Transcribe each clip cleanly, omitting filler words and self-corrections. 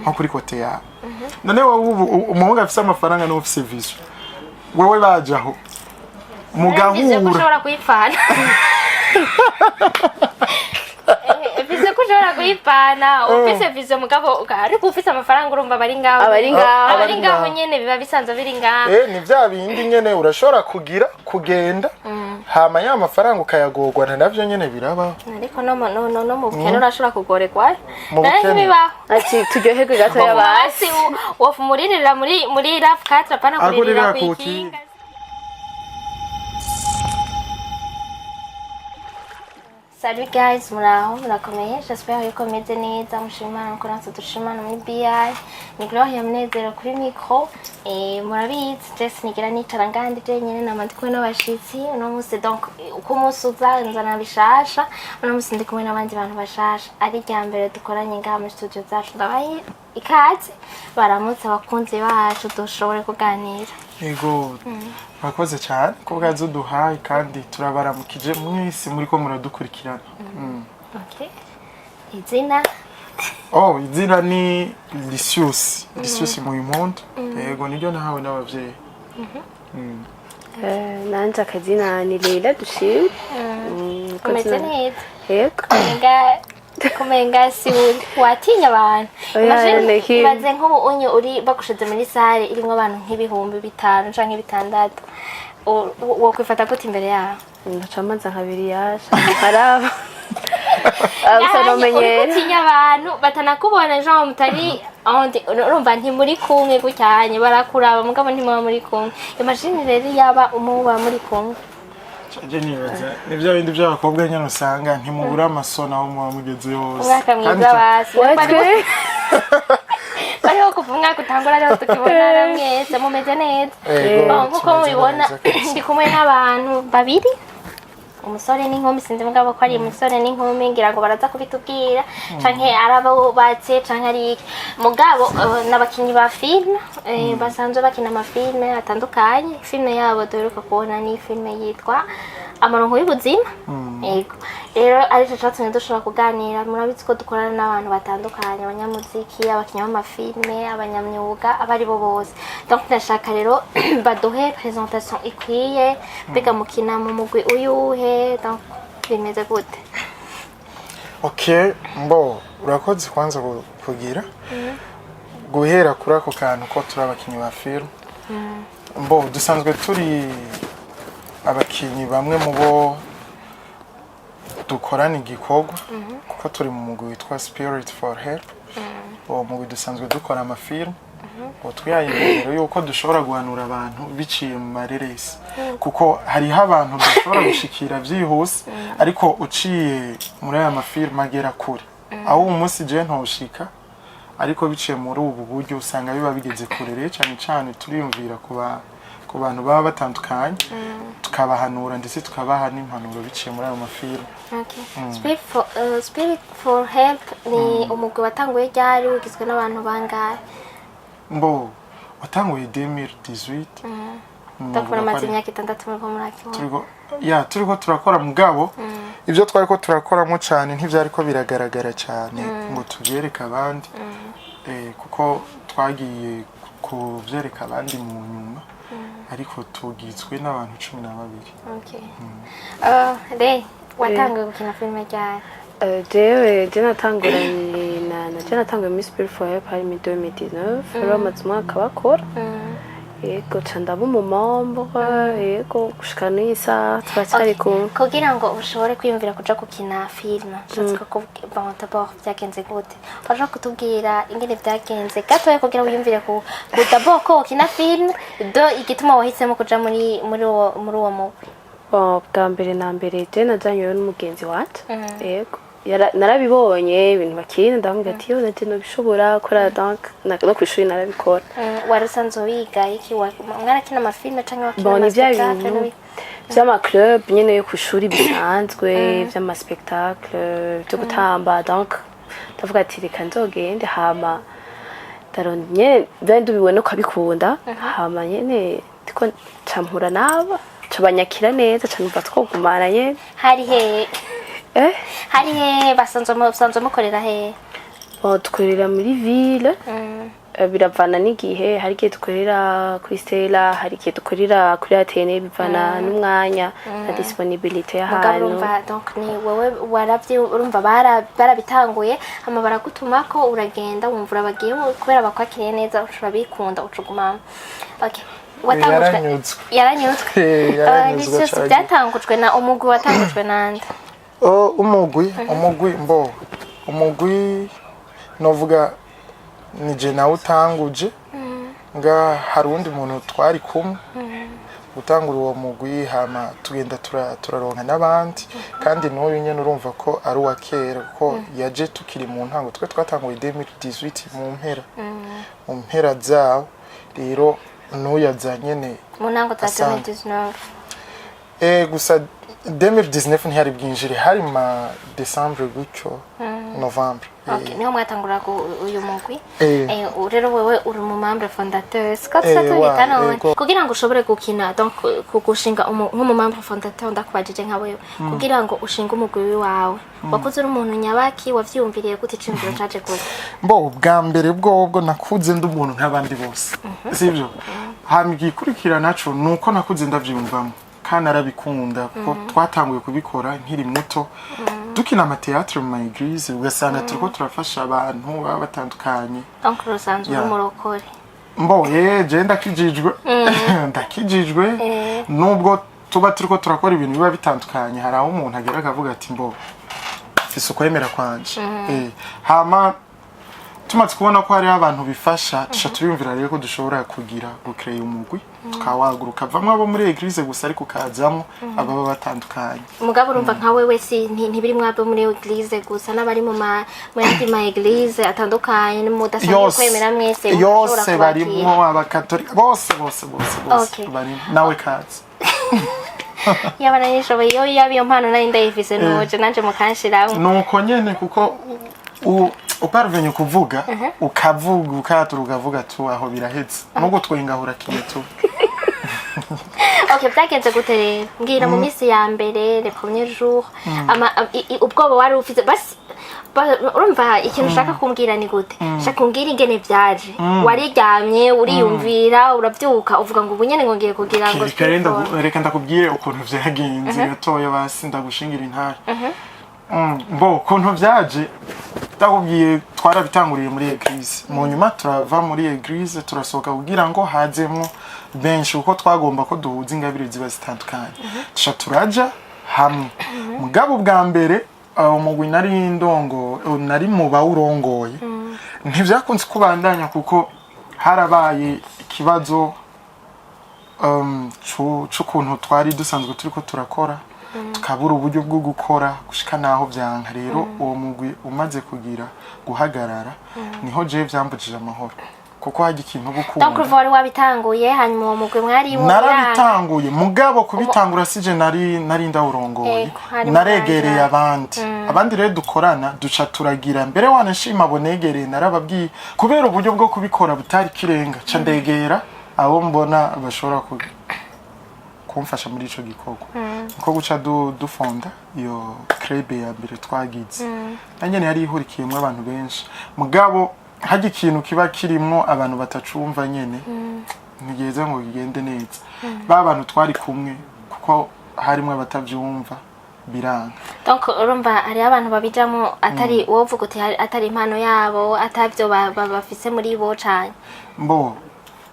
nko kuri kote ya none wowe umuhungu afise amafaranga no ufise vision wewe bajaho mugahura ushobora kuyipfana ufise kushobora kuyipfana ufise vision mugabo ariko ufise amafaranga urumva bari ngaho nyene biba bisanzwe biri ngaho ni vya bindi nyene urashobora kugenda hama ya mafaranga ukayagorwa navyo nyene birabaho ariko no mu bukene urashobora kugoregwa bibaho ati turyoherwe gato y'abasi wofu muririra muri raf 4 apana kuririra kwikinga. Salut guys, murakomeye, j'espère yuko meze neza, mushimana nuko natwe dushimana muri BI. Ni Gloria Munezero kuri micro. Murabizi, Jess nigira nicara ngandi je nyene namandi kumwe n'abashitsi. Uno munsi donc uko umunsi uza nzana bishasha, uno munsi ndi kumwe n'abandi bantu bashasha. Ari rya mbere dukoranye ngaha muri studio zacu ndabaye ikaze baramutse abakunzi bacu dushobore kuganira. Yego. Bakoze cyane ko bwazo duhaye kandi turabaramukije mwese muri ko muradukurikirana. Okay. Izina izina ni Licious mu impundu. Yego niryo nahawe n'abavyeyi. nanje akazina ni Leila dushimye. Komeze neza. Yego. Kumenga si watinya abantu baze nk'ubu unyo uri bakushize muri sare irimo abantu nk'ibihumbi 5 canke 6 wo kwifata gute imbere yaho ndacamanza nkabiri yasha haraba abasanomenyera utinya abantu batanakubona jean mutari urumva nti muri kumwe gucyanye barakuraba mugabo ntimuba muri kumwe imagine rero yaba umuba muri kumwe je nibaza nivyo bindi by'abakobwa nyene usanga ntimubura amasona aho muba mugeze yose kandi basi bariho kuvuga kutangura rero tukibona mwese mumeze neza nkuko mubibona ndi kumwe n'abantu babiri umusore n'inkumi sinzi mugabo ko ari umusore n'inkumi ngira ngo baraza kubitubwira canke arabo batse canke ari mugabo n'abakinyi ba film basanzwe bakina amafilme atandukanye filme yabo duheruka kubona ni filme yitwa Amaronko y'ubuzima. Yego rero arico cyatumye dushobora kuganira murabizi ko dukorana n'abantu batandukanye abanyamuziki abakinyi b'amafilme abanyamyuga abari bo bose donc ndashaka rero baduhe presentation ikwiye bega mukina mu mugwi uyuhe donc bimeze gute. Okay urakoze kwanza kugira guhera kuri ako kantu ko turi abakinyi ba film dusanzwe turi abakinyi bamwe mu bo dukorana igikorwa kuko turi mu mugwi witwa Spirit for Help uwo mugwi dusanzwe dukora amafilm twihaye yuko dushobora guhanura abantu biciye mu mareresi kuko hariho abantu dushobora gushikira byihuse ariko uciye muri aya mafilm agera kure aho umunsi je ntoshika ariko biciye muri ubu buryo usanga biba bigeze kurere cyane turiyumvira ku bantu baba batandukanye tukabahanura ndetse tukabaha n'impanuro biciye muri ayo mafilm. Spirit for Help ni umugwi watanguye ryari ugizwe n'abantu bangahe? Watanguye 2018. Ndakora amazina y'imyaka 6 muri akimo. Turiko turakora mugabo ibyo twariko turakoramo cyane ntivyari ko biragaragara cyane ngo tuvyereka abandi kuko twagiye kuvyereka abandi mu nyuma ariko tugizwe n'abantu 12. Okay. Watanguye gukina filime ryari? Je natanguye Miss Spirit for Help hari 2019 rero umwaka bakora yego candaba umumambo yego gushika n'isa twacyari kugira ngo ushobore kwiyumvira kuja gukina filime cyatse ko d'abord byagenze gute waje kutubwira ingene byagenze gato kugira wiyumvire ku d'abord ko ukina filime igituma wahisemo kuja muri uwo mugwi bwa mbere na mbere je najanywe n'umugenzi wacu yego narabibonye ibintu bakina ndamubwira ati yo naje no bishobora gukora donc no kwishuri narabikora warasanzwe wiga iki mwarakina amafilme canke wakina amafilme by'ama club nyene yo kwishuri bisanzwe by'ama spectacle byo gutamba donc ndavuga ati reka nzogende hama daronye ndubibone ko abikunda hama nyene tiko campura naba cabanyakira neza canumva twogumana nyene hari he basanzwe mukorera he dukorera muri ville biravana n'igihe hari igihe dukorera kuri Stella hari igihe dukorera kuri Atene bivana n'umwanya na disponibilité y'ahantu donc ni wowe waravye urumva barabitanguye hama baragutumako uragenda wumva urabagiye kubera bakwakiriye neza ushobora bikunda ucuguma okay yaranyutswe n'icyo byatangujwe na umugwi watangujwe nande umugwi novuga nije nawe utanguje nga hari undi muntu twari kumwe gutangura uwo mugwi hama tugenda turaronka n'abandi kandi n'uyu nyene urumva ko ari uwa kera ko yaje tukiri mu ntango twe twatanguye 2018 mu mpera zawo rero n'uyaza nyene mu ntango za 2019 gusa 2019 ntihari bwinjire hari ma December gutyo November niho mwatangura uyu mugwi rero wewe uri mu membre fondateur sikatatuhitana kugira ngo ushobore gukina donc kugushinga nk'umu membre fondateur ndakubajije nka wewe kugira ngo ushinge umugwi wawe wakuze uri umuntu nyabaki wavyumviriye gute icimviro caje gute bwa mbere bwobwo nakuze ndi umuntu nk'abandi bose sivyo hamigikurikira naco nuko nakuze ndavyumvamo kandi arabikunda kuko twatanguye kubikora nkiri muto dukina amateatre mu maeglise ugasanga turiko turafasha abantu baba batandukanye donc rusanzwe umurokore je ndakijijwe nubwo tuba turiko turakora ibintu biba bitandukanye hari aho umuntu agera akavuga ati fise ukwemera kwanje hama tumaze kubona ko hari abantu bifasha turiyumvira rero ko dushobora kugira gucreate umugwi tukawaguruka vamwe abo muri eglise gusa ariko kazamo ababa batandukanye mugabo urumva nka wewe si ntibiri mwabo muri eglise gusa n'abari mu yandi ma eglise atandukanye n'umudasanzwe kwemera mwese yose barimo abakatolika bose bari nawe kazi yabana nishoboye yo yabiyo mpano nari ndayifise noje nanje mukanshiraho nuko nyene kuko uparvenye kuvuga ukavuga ukaturukavuga tu aho birahetse nubwo twengahura kiyetu okay byagenze gute rero ngira mu minsi ya mbere le premier jour ubwoba wari ufite basi urumva ikintu ushaka kumbwira ni gute shaka kumbwira ingene byaje wariryamye uriyumvira urabyuka uvuga ngo ubunyene ngo ngiye kugira ngo reka ndakubwire ukuntu vyagenze gatoya basi ndagushingira intara kuntu vyaje ndakubwiye twarabitanguriye muri eglise mu nyuma turava muri eglise turasohoka kugira ngo hazemwo benshi uko twagomba ko duhuza ingabire ziba zitandukanye turaja hamwe mugabo bwa mbere umugwi nari mu bawurongoye ntivyakunze kubandanya kuko harabaye ikibazo c'ukuntu twari dusanzwe turiko turakora tukabura uburyo bwo gukora gushika naho byanka rero uwo mugwi umaze kugira guhagarara niho je vyambujije amahoro kuko haje ikintu gukunda donc vore wabitanguye hanyuma uwo mugwi mwari mu narabitanguye mugabo kubitangura sije nari ndawurongoye naregereye abandi rero dukorana duca turagira mbere wanashima bonegereye narababwiye kubera uburyo bwo kubikora butari kirenga ca ndegera abo mbona bashobora kumfasha muri ico gikorwa ko guca dufonda iyo club ya mbere twagize nanyene yari ihurikiyemwe abantu benshi mugabo haje ikintu kiba kirimwo abantu batacumva nyene nigeze ngo gigende neza bantu twari kumwe kuko harimwe batavyumva biranga donc urumva ari abantu babijamo atari wovuga uti atari impano yabo atavyo bafise muri bo cyane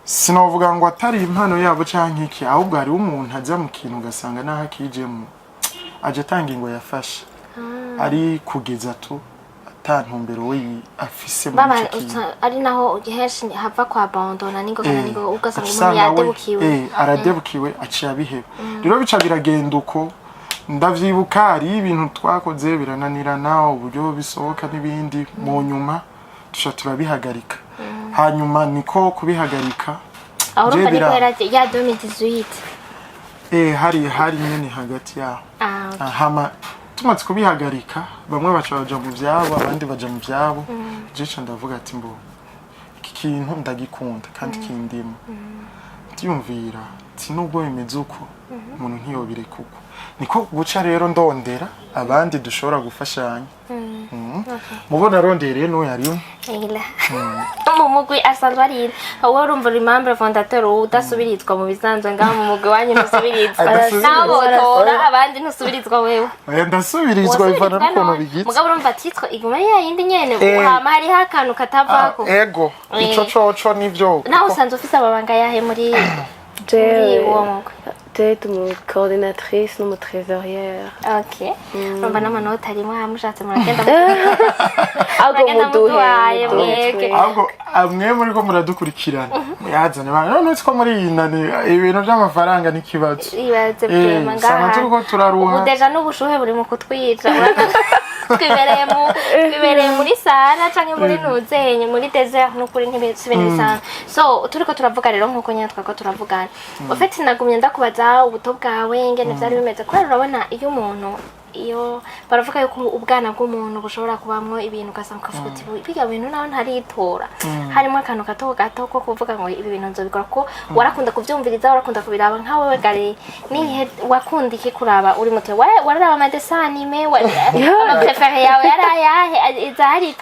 sinovuga ngo atari impano yabo canke iki ahubwo hari umuntu aza mu kintu ugasanga naho akijemo aje tanga ngo yafashe ari kugeza tu atantumbero we afise muri iki ari naho giheshi hava kwa abandona ningo ugasanga umuntu yadebukiwe aradebukiwe aciye abiheba rero bica biragenda uko ndavyibuka ari ibintu twakoze birananirana uburyo bisohoka n'ibindi mu nyuma tusha turabihagarika hanyuma niko kubihagarika urumva niko ya 2018 hari nyene hagati yaho hama tumaze kubihagarika bamwe baca mu vyabo abandi baja mu vyabo jeca ndavuga ati iki kintu ndagikunda kandi kindimo ndiyumvira nubwo bimeze uko umuntu ntiyobire kuko niko guca rero ndondera abandi dushobora gufashanya mubona rondereye no yariyo ila mu mugwi asanzwe ari wowe urumva membre fondateur udasubirizwa mu bisanzwe ngaho mu mugwi wanyu ntusubirizwa nabo tora abandi ntusubirizwa wewe ndasubirizwa bivana n'ukuntu bigitse mugabo urumva titwa iguma yayindi nyene hama hari hakantu katavako ego ico coco nivyo nawe usanzwe ufise ababanga yahe muri uwo mugwi Peut-être mon coordinatrice, non mon trésorière. Ok. Urumva n'amanota arimo mushatse muragenda muduhaye ahubwo amwe muri ko muradukurikirana yazane none ko muri inani ibintu by'amafaranga n'ikibazo ibaze prema ngaha turiko turaruha ubu deja n'ubushuhe buri mu kutwica twibereye muri sara canke muri nuzenye muri desert n'ukuri ntibintu bisanzwe so turiko turavuga rero nkuko nyine twako turavugana ufite nagumye ndakubaza ubuto bwawe ngene vyari bimeze kubera urabona iyo umuntu iyo baravuga yuko ubwana bw'umuntu bushobora kubamwo ibintu ugasanga ukavuga uti biga bintu naho ntaritora harimo akantu gato ko kuvuga ngo ibi bintu nzobikora ko warakunda kuvyumviriza warakunda kubiraba nkawe we gare nihe wakunda iki kuraba uri muto wararaba amadesanime ama prefere yawe yarayahe izari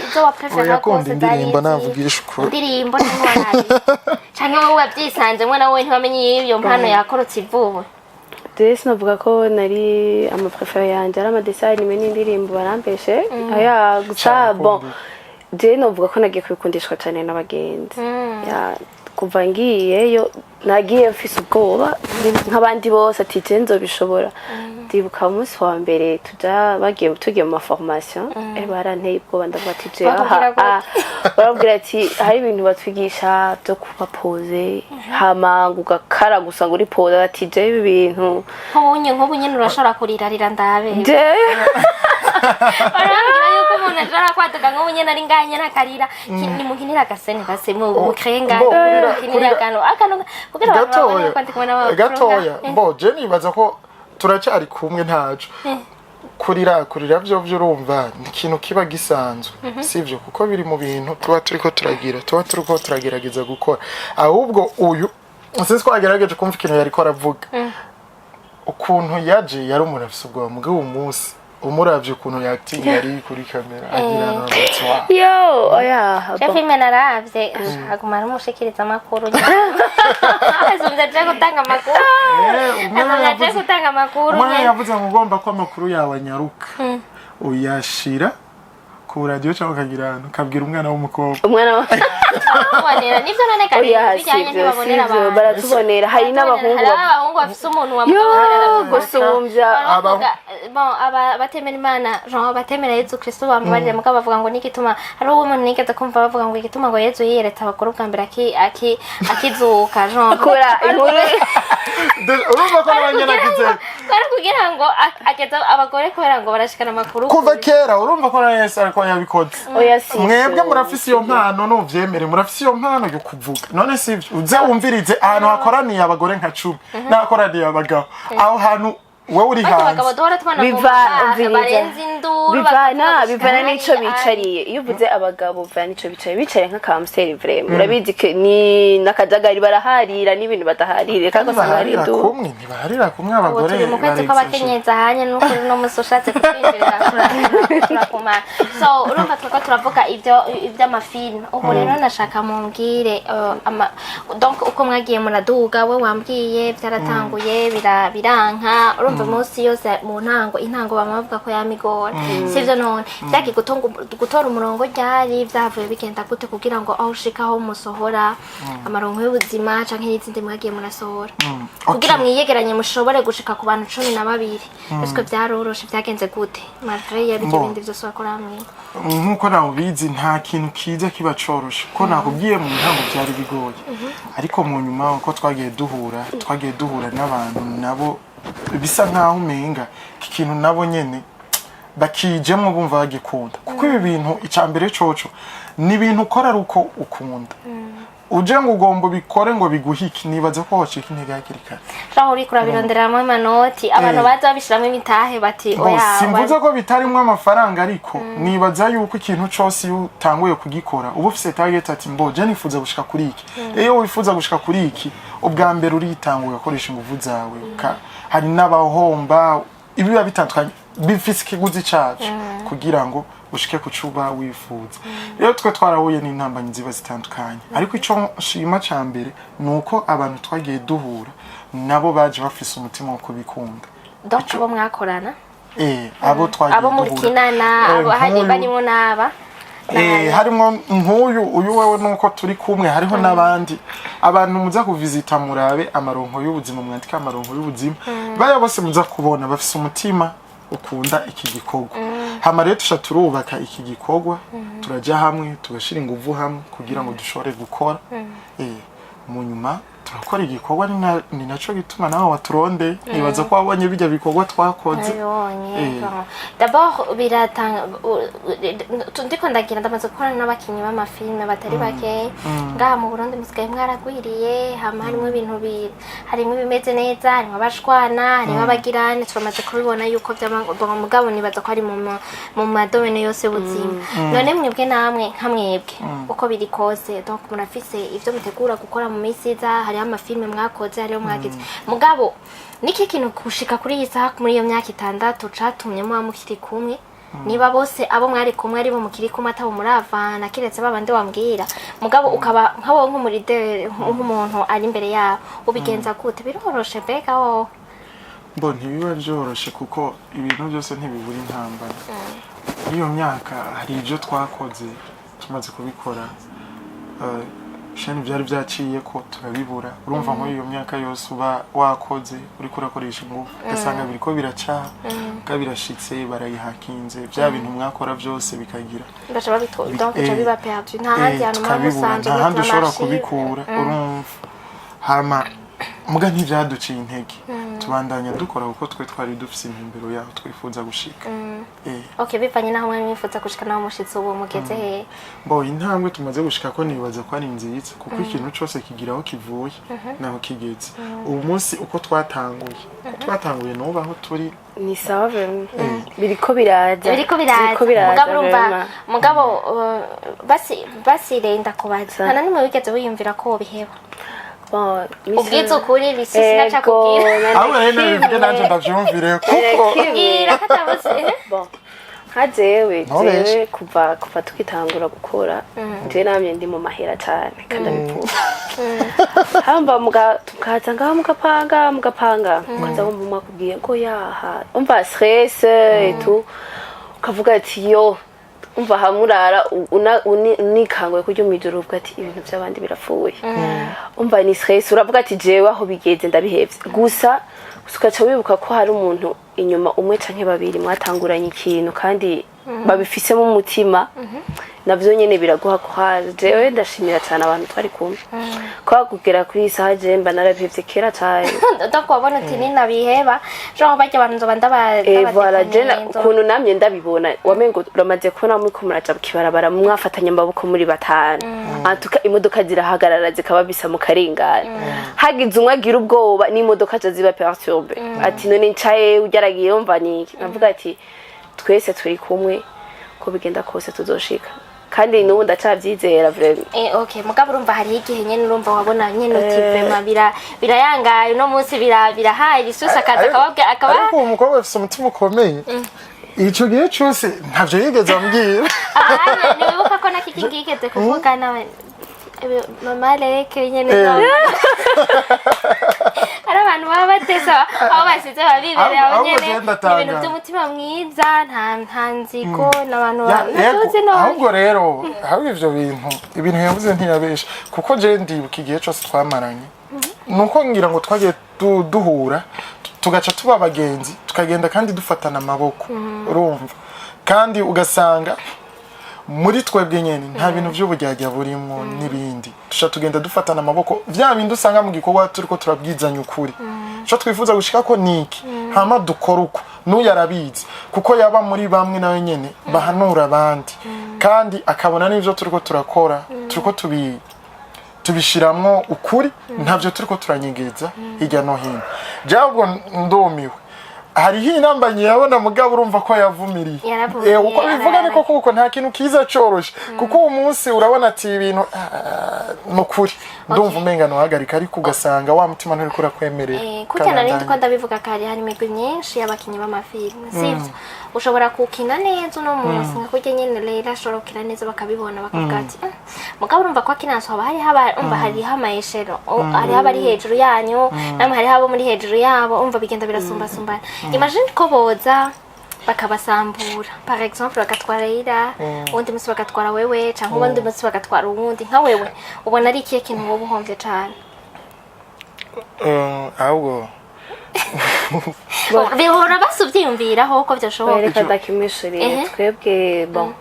izo wa prefere ko indirimbo navugisha uko indirimbo n'intwari canke wowe wabyisanze mwe nawe ntibamenye iyo mpano yakorotse ivubu Desi navuga ko nari amaprefere yanje ari amadesanime n'indirimbo barampeshe aya gusa bon je novuga ko nagiye kubikundishwa cyane n'abagenzi kuva ngiyeyo nagiye mfise ubwoba nk'abandi bose ati je nzobishobora ndibuka umunsi wa mbere tugiye mu formation baranteye ubwoba ndavuga ati je barabwira ati hari ibintu batwigisha byo kubapoze hama ngugakara gusa ngo uri pose ati je ibi bintu nk'ubu nyine urashobora kurirarira ndabe barambwira yuko umuntu ashobora kwaduka nk'ubu nyine ari nganye n'akarira ni muhinira agasene base mu krenga muhinira akantu kugira abantu gatoya mbo je nibaza ko turacyari kumwe ntacu kurira byo urumva ni ikintu kiba gisanzwe sivyo kuko biri mu bintu tuba turiko turagerageza gukora ahubwo uyu sinzi twagerageje kumva ikintu yariko aravuga ukuntu yaje yari umuntu afise ubwoba mugabo umunsi umuravye ukuntu yatinga ari kuri kamera agira n'abatwa yo oya chef imena ravye aguma n'umushikiriza amakuru azumva je gutanga amakuru umwana yavuze ngo ugomba ko amakuru yawe anyaruka uyashira ku radio cyangwa kagirana kabwira umwana w'umukobwa wanera nivyo none kandi bijyanye ntibabonera abantu baratubonera hari n'abahungu bafise umuntu wamubonera gusumbya batemera Imana Jean batemera Yesu Kristo bamubarire mugabo bavuga ngo nikituma hari umuntu nigeze kumva bavuga ngo igituma ngo Yesu yiyereta abakuru bwa mbere akizuka Jean kura inkuru urumva ko abanyana kize kandi kugira ngo ageza abagore kubera ngo barashikana amakuru kuva kera urumva ko Yesu ariko yabikoze mwebwe murafise iyo mpano n'uvyemere murafise iyo mpano yo kuvuga none sivyo uze wumvirize ahantu hakoraniye abagore nka 10 n'akoraniye abagabo aho hantu wewe uri hanze bivana n'ico bicariye iyo uvuze abagabo bivana n'ico bicaye nka kamuseri vraiment urabizi ni nakajagari baraharira n'ibintu badaharire kandi usanga ari ndu ntibaharira kumwe abagore turi mu kwezi kw'abakenyeza hanye n'ukuri no musoshatse kutwinjira turakuma so urumva twako turavuga iby'amafilm ubu rero nashaka mumbwire donc uko mwagiye muraduga we wambwiye byaratanguye biranka urumva umunsi yose mu intango bamavuga ko yamigora sivyo none byagi gutora umurongo ryari byavuye bigenda gute kugira ngo aho ushikaho musohora amarongo y'ubuzima canke n'izindi mwagiye murasohora kugira mwiyegeranye mushobore gushika ku bantu 12 ese byaroroshe byagenze gute malgré y'ibyo bindi byose wakora hamwe nkuko nawe bizi nta kintu kiza kiba coroshe ko nakubwiye mu ntango byari bigoye ariko mu nyuma uko twagiye duhura n'abantu nabo bisa nkaho umenga ikintu nabo nyene bakijemwe bumva bagikunda kuko ibi bintu icambere coco ni ibintu ukora ruko ukunda uje ngo ugomba bikore ngo biguhiki nibaza ko hoshika intege hakirikana aho uri kurabironderamo amanoti abantu baza babishiramo imitahe bati oya simvuze ko bitarimwe amafaranga ariko nibaza yuko ikintu cose utanguye kugikora ubu ufise target ati mboje nifuza gushika kuri iki iyo wifuza gushika kuri iki ubwa mbere uritanguye ukoresha ingufu zawe hari n'abahomba ibiba bitandukanye bifise ikiguzi cacu kugira ngo ushike ku cuba wifuza. Rero twe twarahuye n'intambanyi ziba zitandukanye, ariko ico nshima ca mbere nuko abantu twagiye duhura nabo baje bafise umutima wo kubikunda. Donc abo mwakorana abo twagiye abo muri kinana abo hari barimo naba harimo uyu wewe nuko turi kumwe, hariho n'abandi abantu muza kuvisita murabe amaronko y'ubuzima, mwandika amaronko y'ubuzima baya bose muza kubona bafise umutima ukunda iki gikorwa. Hama rero tusha turubaka iki gikorwa, turaja hamwe tugashira inguvu hamwe kugira ngo dushobore gukora mu nyuma turakora igikorwa. Ni naco gituma nawe waturonde nibaza ko wabonye bijya bikorwa twakoze. D'abord biratanga ndiko ndagira ndamaze gukora n'abakinyi b'amafilme batari bake ngaha mu Burundi, musigaye mwaragwiriye, hama harimo ibintu harimo ibimeze neza, harimo abashwana, harimo abagirane, turamaze kubibona yuko by'amagabo mugabo nibaza ko ari mu madomene yose y'ubuzima. None mwebwe namwe nkamwebwe uko biri kose, donc murafise ivyo mutegura gukora mu minsi iza, hariho amafilme mwakoze, hariho mwagize mugabo niki kintu kushika kuri iyi saha muri iyo myaka 6 catumye muba mukiri kumwe? Niba bose abo mwari kumwe ari bo mukiri kumwe atabo muravana kiretse babandi wambwira mugabo ukaba nk'abo nk'umuride nk'umuntu ari imbere yawe ubigenza gute? Biroroshe bega wo Bo ntibiba byoroshe kuko ibintu byose ntibibura intambara. Iyo myaka hari ibyo twakoze tumaze kubikora, shani byari byaciye ko turabibura. Urumva ngo iyo myaka yose uba wakoze uri kurakoresha ingufu ugasanga biriko biraca kabirashitse barayihakinze bya bintu mwakora byose bikagira bashaba donc biba perdu nta handi hantu musanze nta handi ushobora kubikura. Urumva hama muga ntibyaduciye intege, tubandanya dukora uko twe twari dufise intumbero yaho twifuza gushika. Okay, bivanye naho mwari mwifuza gushika naho mushitse ubu mugeze he? Bo intambwe tumaze gushika ko nibaza ko ari nziza kuko ikintu cyose kigiraho kivuye naho kigeze. Ubu munsi uko twatanguye no baho turi ni sawa biriko biraza mugabo basi renda kubaza hana nimwe wigeze wiyumvira ko biheba? Ubwiza ukuri bisisi nacakubwira aho rero nabyo nanje ndavyumvire kuko ubwira katabuze jewe kuva tukitangura gukora jewe namye ndi mu mahera cyane kandi abipfuza hamba tukaza ngaho mugapanga ukaza wumva mwakubwiye ko yaha umva stress etu ukavuga ati yo umva hamurara unikangwe kujya mwijoro uvuga ati ibintu by'abandi birafuye umva ni stress uravuga ati jewe aho bigeze ndabihevye gusa ukaca wibuka ko hari umuntu inyuma umwe canke babiri mwatanguranye ikintu kandi babifisemo umutima navyo nyene biraguha kwaje. Jewe ndashimira cyane abantu twari kumwe ko kugera kuri isaha je mba narabihevye kera cyane ndakwabona ati nina biheba jo bajya abantu zo voilà jena kuntu namye ndabibona wamengo uramaze kubona muri ko muraja bukibarabara mwafatanya mbaboko muri batanu atuka imodoka zirahagarara zikababisa mu karengane hagize umwe agira ubwoba n'imodoka ziba perturbe ati none ncaye ujyaragiye umva niki navuga ati twese turi kumwe ko bigenda kose tuzoshika kandi nubu ndacavyizera vraiment. Okay mugabo urumva hari igihe nyene urumva wabona nyene uti vraiment birayangaye no munsi birahaye isusa kaza kababwe akaba ariko umukobwa afite umutima ukomeye ico gihe cyose ntavyo yigeze ambwira. Ni wibuka ko nakikigigeze kuvuga nawe mama leke nyene abantu baba batesa aho basize babibere abo nyene ibintu by'umutima mwiza nta nziko n'abantu batuze no ahubwo rero aho ivyo ibintu yavuze ntiyabesha kuko je ndibuka igihe cyose twamaranye nuko ngira ngo twagiye duhura tugaca tuba abagenzi tukagenda kandi dufatana amaboko urumva kandi ugasanga muri twebwe nyene nta bintu by'ubujyajya burimo n'ibindi tusha tugenda dufatana amaboko vya bindi usanga mu gikorwa turiko turabwizanya ukuri cyo twifuza gushika ko niki hama dukora uko n'uyarabizi kuko yaba muri bamwe nawe nyene bahanura abandi kandi akabona n'ivyo turiko turakora turiko tubishiramwo ukuri ntavyo turiko turanyegeza hirya no hino jabwo ndumiwe hariho inambanyi yabona mugabo urumva ko yavumiriye uko bivuga niko kuko nta kintu kiza coroshe kuko uwo munsi urabona ati ibintu nukuri ndumva umenga no hagarika ariko ugasanga wa mutima nturi kura kwemerera kujyana n'indi ko ndabivuga kare hari imigwi myinshi y'abakinyi b'amafilme sivyo ushobora kukina neza uno munsi nka kurya nyene rero ashobora kukina neza bakabibona bakavuga ati mugabo urumva ko akinanso hariho amayeshero hariho abari hejuru yanyu namwe hariho abo muri hejuru yabo umva bigenda birasumbasumbana imagine ko boza bakabasambura par exemple bagatwara ira undi musi bagatwara wewe cyangwa ubundi musi bagatwara uwundi nka wewe ubona ari ikihe kintu wowe uhombye cyane ahubwo bihora basubyiyumviraho ko byashoboka reka ndakimishuriye twebwe bon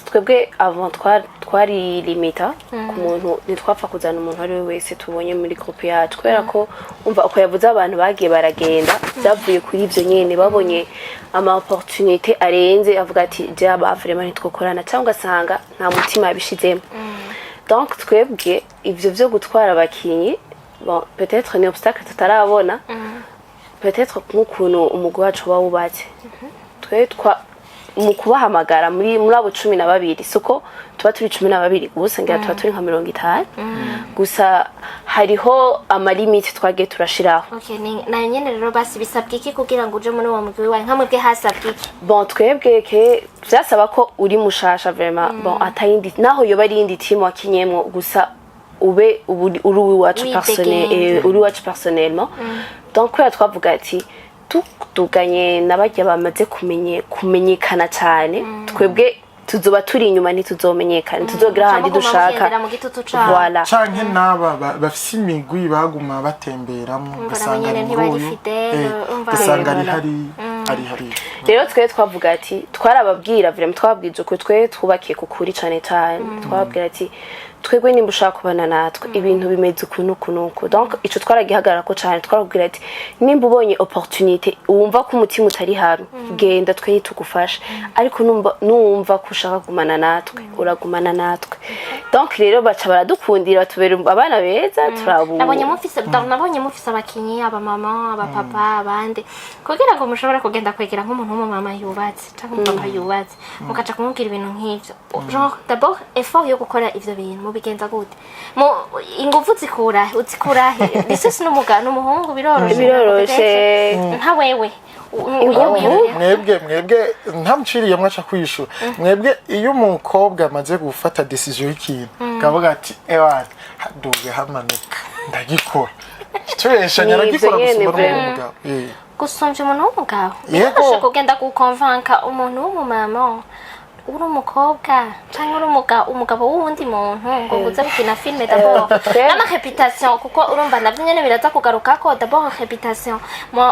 twebwe avant twari limita ku muntu nitwapfa kuzana umuntu ari we wese tubonye muri groupe yacu kubera ko umva uko yavuze abantu bagiye baragenda byavuye kuri ivyo nyene babonye ama opportunité arenze avuga ati je aba vraiment nitwokorana cyangwa asanga nta mutima yabishizemo donc twebwe ivyo byo gutwara abakinyi bon peut-être ni obstacle tutarabona peut-être nk'ukuntu umugwi wacu wawubatse twe mu kubahamagara muri abo 12 suko tuba turi 12 gusa ngira tuba turi nka 50 gusa hariho ama limit twagiye turashiraho okay na nyene rero basi bisabwe iki kugira ngo uje muri uwo mugwi wawe nka mwebwe hasabwe iki bon twebwe ke byasaba ko uri mushasha vraiment bon atayindi naho yo bari indi team wakinyemwo gusa ube uri wacu personnel uri wacu personnellement donc quoi twavuga ati tuganye nabajya bamaze kumenyekana cyane twebwe tuzoba turi inyuma ntituzomenyekana tuzogira handi dushaka voilà canke naba bafise imigwi baguma batemberamo ugasanga ari hari rero twe twavuga ati twarababwira vraiment twabwije ko twe twubakiye kukuri cyane twababwira ati twebwe nimba ushaka kubana natwe ibintu bimeze kunuko donc ico twaragihagarara ko cyane twarabwira ati nimba ubonye opportunité wumva ko umutima utari haru genda twe tugufasha ariko numva ko ushaka kumana natwe uragumana natwe donc rero baca baradukundira batubera abana beza turabu nabonye mufise abakinyi aba mama aba papa abande kugira ngo mushobora kugenda kwegera nk'umuntu w'umama yubatse cyangwa umupapa yubatse mukaca kumubwira ibintu nk'ivyo genre d'abord effort yo gukora ivyo bintu bigenza gute mu ingufu uzikurahe lisese n'umugano umuhungu biroroshe nta wewe mwebwe ntamuciriye mwaca kwishura mwebwe iyo umukobwa amaze gufata decision y'ikintu kavuga ati ewana haduge hamanuka ndagikora tubesha nyaragikora gusumvya umuntu w'umugabo biroroshe kugenda gukonvanka umuntu w'umumama uri umukobwa cyangwa uri umugabo w'undi muntu ngo uze gukina filme d'abord n'ama réputation kuko urumva navyo nyene biraza kugaruka ko d'abord réputation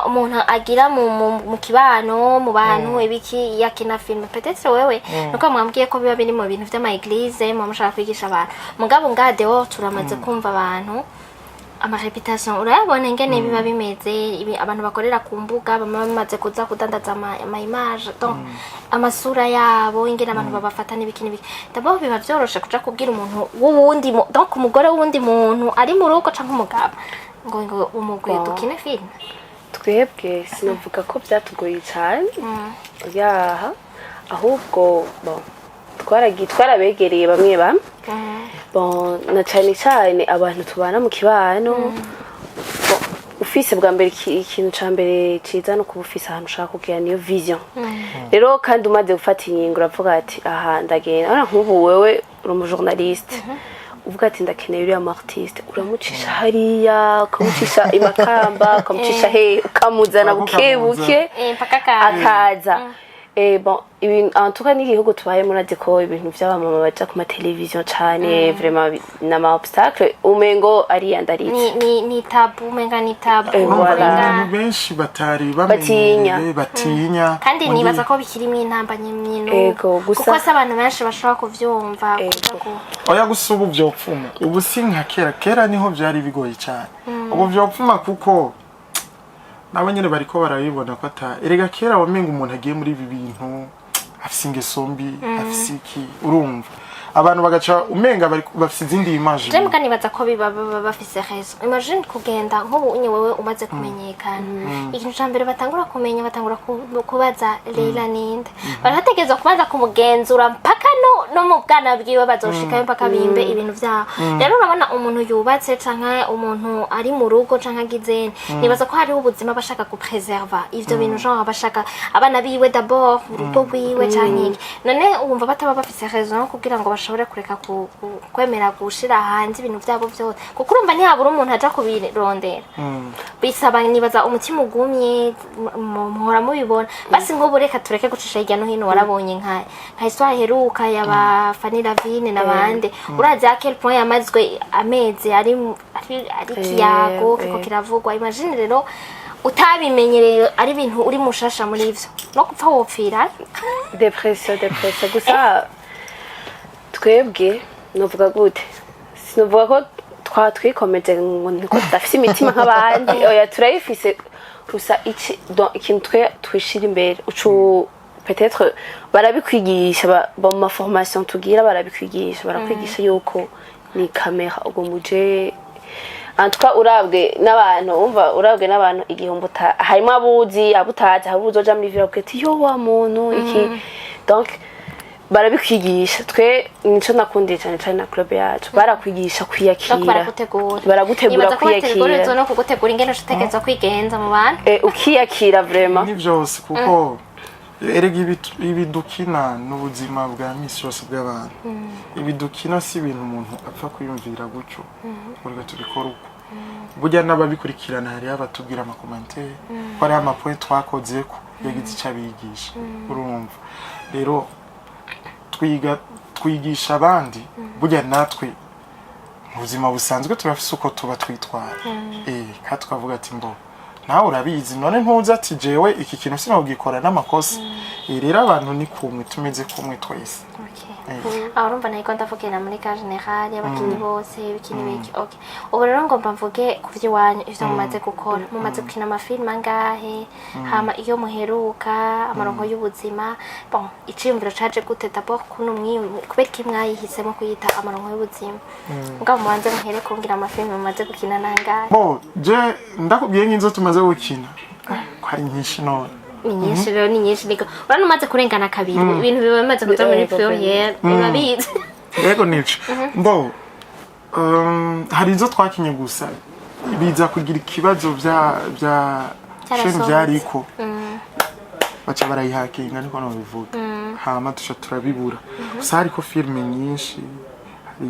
umuntu agira mu kibano mu bantu ibiki yakina filme peut-être wewe nuko mwambwiye ko biba biri mu bintu vy'ama église mu mushaka kwigisha abantu mugabo ngade wo turamaze kumva abantu ama réputation urabona ngene biba bimeze abantu bakorera ku mbuga bamaze kuza kudandaza ama image donc amasura yabo ingene abantu babafata n'ibiki d'abord biba byoroshe kuja kubwira umuntu w'uwundi donc umugore w'undi muntu ari mu rugo canke umugabo ngo umugwe dukine film twebwe sinavuga ko byatugoye cyane yaha ahubwo bon twarabegereye bamwe bon na cyane abantu tubana mu kibano ufise bwa mbere ikintu ca mbere ciza no kubufisa ahantu ushaka kugira niyo vision rero kandi umaze gufata ingingo uravuga ati aha ndagenda ara nk'ubu wewe uri umu journaliste uvuga ati ndakeneye uriya artiste uramucisha hariya ukamucisha imakamba ukamucisha ukamuzana bukebuke akaza bon en tout cas n'igihugu tubaye murazi ko ibintu by'abamama baca ku mateleviziyo cyane vraiment n'ama obstacle umengo ari yandaritse ni tabu umenga ni tabu abantu benshi batari batinya kandi nibaza ko bikirimo intambanye myino kuko abantu benshi bashobora kuvyumva oya gusa ubu byopfuma ubu si nka kera niho byari bigoye cyane ubu byopfuma kuko nabo nyene bariko barabibona ko erega kera wamenga umuntu agiye muri ibi bintu afise ingeso mbi afise iki urumva abantu bagaca umenga bafite izindi image je mukani baza ko biba bafise raison. Imagine kugenda nk'ubu wewe umaze kumenyekana ikintu cyambere batangura kumenya batangura kubaza Leila ninde barategeza kubaza kumugenzura mpaka no mu bwana bwiwe bazoshika mpaka bimbe ibintu vyaho. Rero urabona umuntu yubatse canke umuntu ari mu rugo canke agizene nibaza ko hari ubuzima bashaka kupreserva ivyo bintu genre bashaka abana biwe d'abord urugo rwiwe canke none wumva bataba bafise raison kugira ngo bashobore kureka kwemera gushira hanze ibintu vyabo byose kuko urumva ntihabura umuntu aja kubirondera bisaba nibaza umutima ugumye muhora mubibona basi ngo bureka tureke gucisha hirya no hino warabonye nka histoire heruka yaba Fanny Lavine nabande urazi à quel point yamazwe amezi ari kiyago kiko kiravugwa. Imagine rero utabimenyereye ari ibintu uri mushasha muri ivyo no gupfa wopfira dépression gusa twebwe novuga gute sinovuga ko twikomeje ngo niko tudafise imitima nk'abandi oya turayifise gusa ikintu twishira imbere ucu peut-être barabikwigisha mu ma formation tugira barakwigisha yuko ni kamera ubwo muje en tout cas urabwe n'abantu igihombo harimo abuzi abutazi abuzoja muri vira uketi yo wa muntu iki donc barabikwigisha twe nico nakundiye cyane na club yacu barakwigisha kwiyakira baragutegura kwiyakira no kugutegura ingene utegeza kwigenza mu bantu ukiyakira vraiment ni byose kuko erega ibidukina n'ubuzima bwa misi yose bw'abantu ibidukina si ibintu umuntu apfa kwiyumvira gutyo urwo tubikora uko burya n'ababikurikirana hari abatubwira amakomantere ko ari amapoint twakoze ko yagize icyo abigisha urumva rero twigisha abandi burya natwe mu buzima busanzwe turafise uko tuba twitwara kandi twavuga ati mbo nawe urabizi none ntuza ati jewe iki kintu sinabugikora n'amakosa rero abantu ni kumwe tumeze kumwe twese urumva nahiko ndavugena muri ka generale abakinyi bose bikini biki okay ubu rero ngomba mvuge ku vy'iwanyu ivyo mumaze gukora mumaze gukina amafilm angahe hama iyo muheruka amaronko y'ubuzima bon iciyumviro caje gute d'abord kuno kubera iki mwayihisemo kuyita amaronko y'ubuzima ngabo mubanze muhere kumbwira amafilm mumaze gukina nangahe je ndakubwiye nk'inzo tumaze gukina kwari nyinshi none nyinshi rero ni nyinshi niko urano umaze kurengana kabiri ibintu bimaze kuza muri premiere urabizi yego nico hari izo twakinye gusa biza kugira ikibazo bya shemu byariko baca barayihakinga niko no bivuga hama tusha turabibura gusa hariko filme nyinshi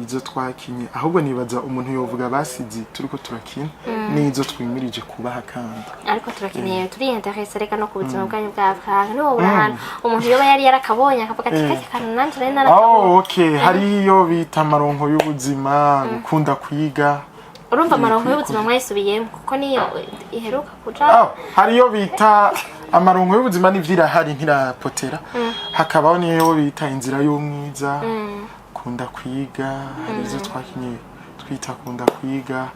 izo twakinye ahubwo nibaza umuntu yovuga basizi turiko turakina nizo twimirije kubaha kandi ariko turakeneye turi interesse reka no kubuzima bwanyu bwa Afrika no urahana umuntu yoba yari yarakabonye akavuga ati kake kana nanje nari narakabonye okay hari iyo bita amaronko y'ubuzima gukunda kwiga urumva amaronko y'ubuzima mwayisubiyemo kuko niyo iheruka kuja hari iyo bita amaronko y'ubuzima nivyira hari ntirapotera hakabaho niyo bita inzira y'umwiza kunda kwiga hari izo twakinye twita kunda kwiga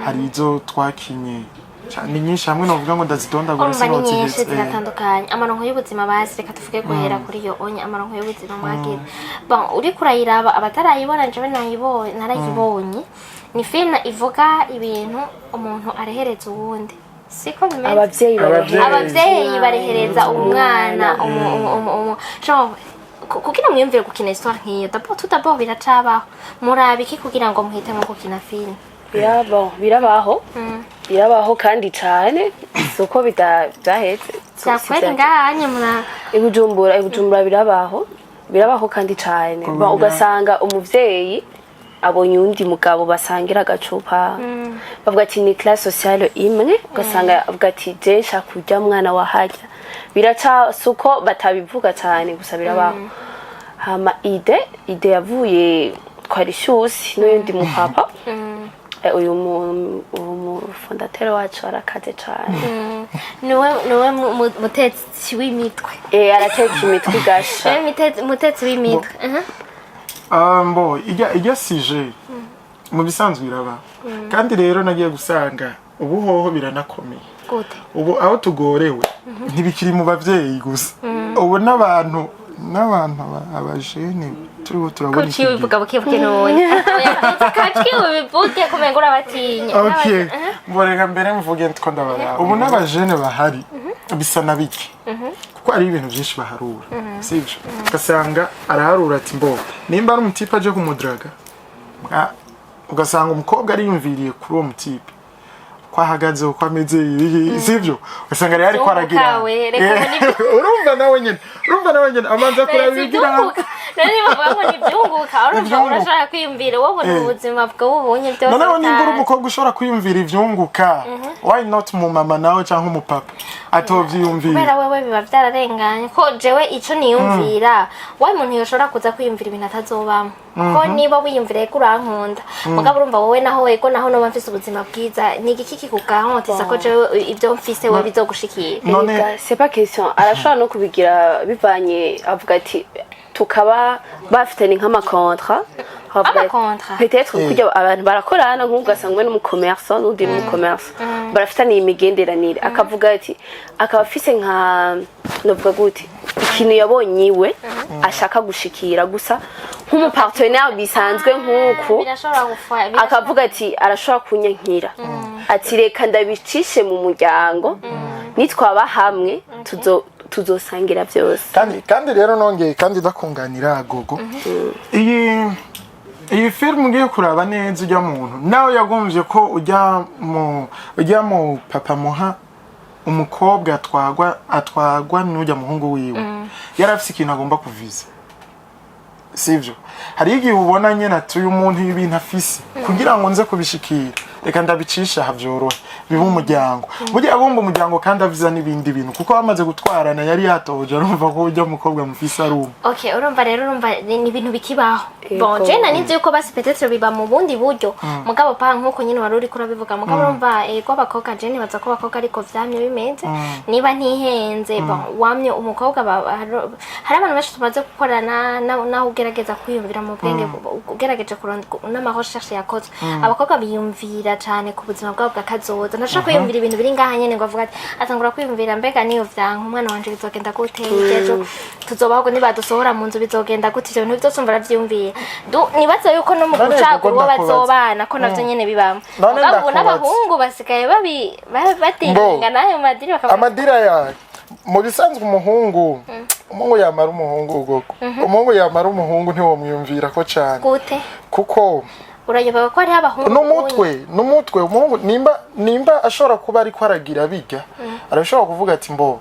hari izo twakinye ni nyinshi hamwe novuga ngo ndazidondagura sinotse ni nyinshi ziratandukanye amaronko y'ubuzima basi reka tuvuge guhera kuri yo onye amaronko y'ubuzima mwagira bon uri kurayiraba abatarayibona nje narayibonye ni film ivuga ibintu umuntu arehereza uwundi siko bimeze abavyeyi barehereza umwana kugira mwiyumvire gukina histoire nk'iyo d'abord biracabaho murabiki kugira ngo muhitemo gukina film birabaho kandi cyane suko bidahetse cyakweri nganye mura ibujumbura birabaho kandi cyane ugasanga umuvyeyi abonye undi mugabo basangira agacupa bavuga ati ni classe sociale imwe ugasanga avuga ati je nshaka kujya mwana wahajya biraca suko batabivuga cyane gusa birabaho hama ide yavuye twari shyusi n'undi mupapa uyu mu fondateur wacu arakaze cyane niwe mutetsi w'imitwe arateka imitwe gasha mutetsi w'imitwe ijya sije mu bisanzwe iraba kandi rero nagiye gusanga ubu hoho biranakomeye gute ubu aho tugorewe ntibikiri mu bavyeyi gusa ubu n'abantu n'abantu abajene turiho turabona iki bivuga bukivuge none kachiki ubivuge kumenga urabatinya okay mborega mbere mvuge ntiko ndabara ubu n'abajene bahari bisa nabiki kuko ari ibintu byinshi baharura sivyo ugasanga araharura ati mbo nimba ari umutipe aje kumudraga ugasanga umukobwa ari yumviriye kuri uwo mutipe kwahagaze uko ameze sivyo ugasanga rero ariko aragira urumva nawe nyene amanza kurabigira nani bavuga ngo nibyunguka urashaka kwiyumvira wowe n'ubuzima bw'ubunye byose nawe nimba uri umukobwa ushobora kwiyumvira ivyunguka why not mu mama nawe cyangwa umupapa atovyiyumvira kubera wewe biba byararenganye ko jewe ico niyumvira why umuntu yoshobora kuza kwiyumvira ibintu atazobamo ko niba wiyumvira ko urankunda mugabo urumva wowe naho wego naho no mfise ubuzima bwiza ni igiki kikugahonteza ko jewe ibyo mfise we bizogushikira c'est pas question arashobora no kubigira bivanye avuga ati tukaba bafitanye nk'amakontra peut-être kujya abantu barakorana nk'ugasanga no mu commerce n'undi mu commerce barafitanye imigenderanire akavuga ati akaba afise nka novuga gute ikintu yabonye iwe ashaka gushikira gusa nk'umu partenaire bisanzwe nk'uko akavuga ati arashobora kunyankira ati reka ndabicishe mu muryango nitwaba hamwe tuzosangira byose kandi rero nongeye kandi dakunganira gogo iyi film ngiye kuraba neza ujya muntu nawe yagomvye ko ujya mu papa muha umukobwa atwagwa n'ujya muhungu wiwe yarafise ikintu agomba kuviza sivyo hari igihe ubona nyene ati uyu muntu ibintu afise kugira ngo nze kubishikira reka ndabicisha havyorohe biba umuryango burya agomba umuryango kandi aviza n'ibindi bintu kuko bamaze gutwarana yari yatoje arumva ko ujya mukobwa mufise arumva okay urumva ni ibintu bikibaho bon je nani nzi ko basi peut-être biba mu bundi buryo mugabo pa nkuko nyine wari uri kurabivuga mugabo urumva ko abakobwa je ni baza ko abakobwa ariko vyamye bimeze niba ntihenze bon wamye umukobwa hari abantu benshi tumaze gukorana naho ugerageza kwiyumvira mu bwenge ugerageje kurondwa n'amarecherche yakoze abakobwa biyumvira cyane ku buzima bwabo bw'akazoza ndashaka kwiyumvira ibintu biri ngaha nyene ngo avuga ati atangura kwiyumvira mbega niyo vyanka umwana wanje bizogenda gute ejo tuzobaho niba dusohora mu nzu bizogenda gute ivyo bintu byose umva vyumviye nibaza yuko no mu gucagura uwo bazobana ko navyo nyene bibamo mugabo n'abahungu basigaye batinga nayo madiri bakavuga amadira ya mu bisanzwe umuhungu yamara umuhungu gogo umuhungu yamara umuhungu ntiwomwiyumvira ko cyane gute kuko urayoba ko ari abahungu n'umutwe umuhungu nimba ashobora kuba ariko aragira biga arashobora kuvuga ati mbo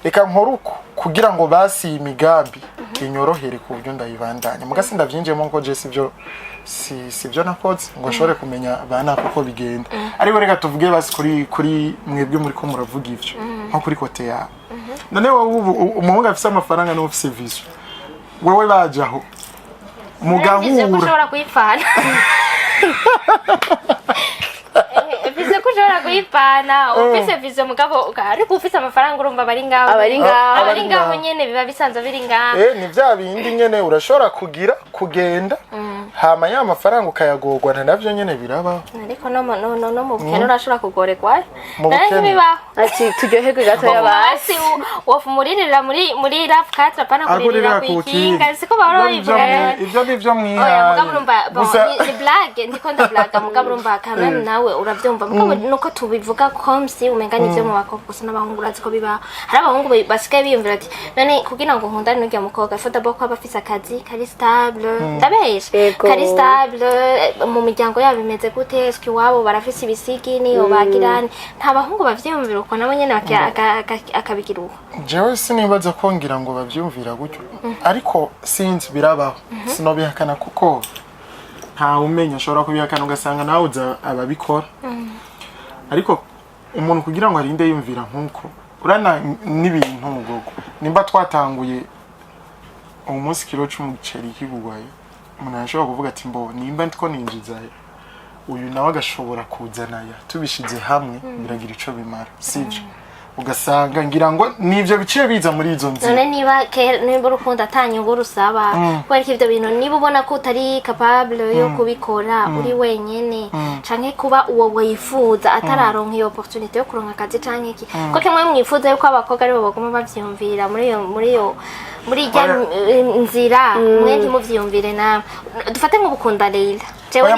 reka nkoruko kugira ngo basi imigambi inyorohere ku buryo ndayibandanya mugasi ndavyinjemo ko je sivyo nakoze ngo nshobore kumenya bana kuko bigenda ariko reka tuvuge basi kuri mwebwe muri ko muravuga ivyo nko kuri kote ya none umuhungu afise amafaranga no office vision wewe bajaho mugahura ushobora kuyipfana ufise ko ushobora kuyipfana ufise vision mugabo ariko ufise amafaranga urumva bari ngaho nyene biba bisanzwe biri ngaho ni vya bindi nyene urashobora kugenda hama ya mafaranga ukayagorwa navyo nyene birabaho ariko no mu bukene urashobora kugoregwa nayo bibaho ati turyoherwe gato y'abasi wofumuririra muri raf 4 pana kuririra kwikinga siko bahora bayivuga ivyo nivyo mwiha mugabo urumva ni blague ndiko ndablaga mugabo urumva kamera nawe uravyumva mugabo nuko tubivuga komsi umenga nivyo mu bakobwa gusa n'abahungu urazi ko bibaho hari abahungu basigaye biyumvira ati none kugira ngo nkundane n'ujya mukobwa foda boko abafise akazi kari stable ndabeshe kari stable mu miryango yabo imeze gute eski wabo barafise ibisigi niyo bagirane nta bahungu bavyumvira uko nabo nyene akabigira uko jewe sinibaza kongira ngo bavyumvira gutyo ariko sinzi birabaho sinobihakana kuko nta umenya ashobora kubihakana ugasanga nawe uza ababikora ariko umuntu kugira ngo arinde yumvira nkuko urana n'ibintu mugogo nimba twatanguye umunsi kilo c'umuceri kigugwaye umuntu ashobora kuvuga ati mbo nimba ndiko ninjiza uyu nawe agashobora kuzanaya tubishize hamwe biragira ico bimara sivyo ugasanga ngira ngo nivyo biciye biza muri izo nzira none niba urukundo atanyungu rusaba kubera ko ivyo bintu niba ubona ko utari capable yo kubikora uri wenyene canke kuba uwo wifuza atararonka iyo opportunité yo kuronka akazi canke iki ko kimwe mwifuza yuko abakobwa aribo baguma bavyumvira muri ijya nzira mwe ntimuvyumvire nawe dufate nk'ubukunda Leila jewe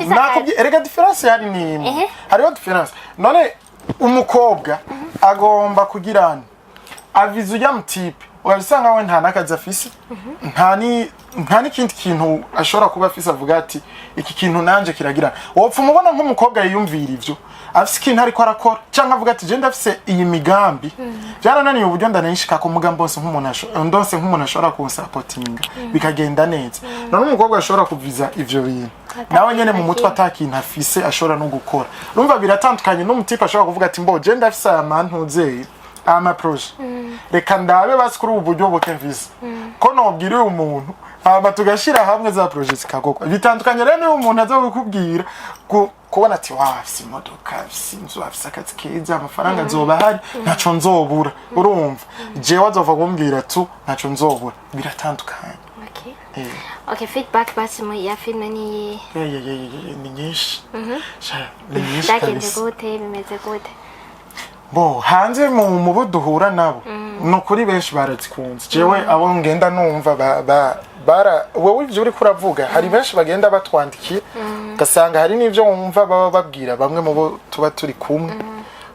nakubwiye erega difference yani ni hariho difference none umukobwa agomba kugirana avize ujya mutipe urabisanga we nta nakazi afise nta n'ikindi kintu ashobora kuba afise avuga ati iki kintu nanje kiragirana wopfa umubona nk'umukobwa yiyumvira ivyo afise ikintu ariko arakora cyangwa avuga ati je ndafise iyi migambi byarananiye uburyo ndanayishika ku mugambi wose nk'umuntu ashobora kunsapotinga bikagenda neza none umukobwa ashobora kuviza ivyo bintu nawe nyene mu mutwe atakintu afise ashobora no gukora urumva biratandukanye n'umutipe ashobora kuvuga ati mbo je ndafise amantuzeye ama projet reka ndabe basi kuri ubu buryo buke mvise ko nobwiriye umuntu hama tugashira hamwe za project zikagokwa bitandukanye rero niyo umuntu aza gukubwira kubona ati wafise imodoka sinzu afise akazi keza amafaranga azoba hari ntaco nzobura urumva je wazova kumbwira tu ntaco nzobura biratandukanye. Okay, feedback basi ya film ni nyinshi ni nyinshi ndagenze gute bimeze gute bo hanze mu bo duhura nabo no kuri benshi barazikunze jewe abo ngenda numva wowe ivyo uri kuravuga hari benshi bagenda batwandikiye gasanga hari n'ivyo wumva baba babwira bamwe mu bo tuba turi kumwe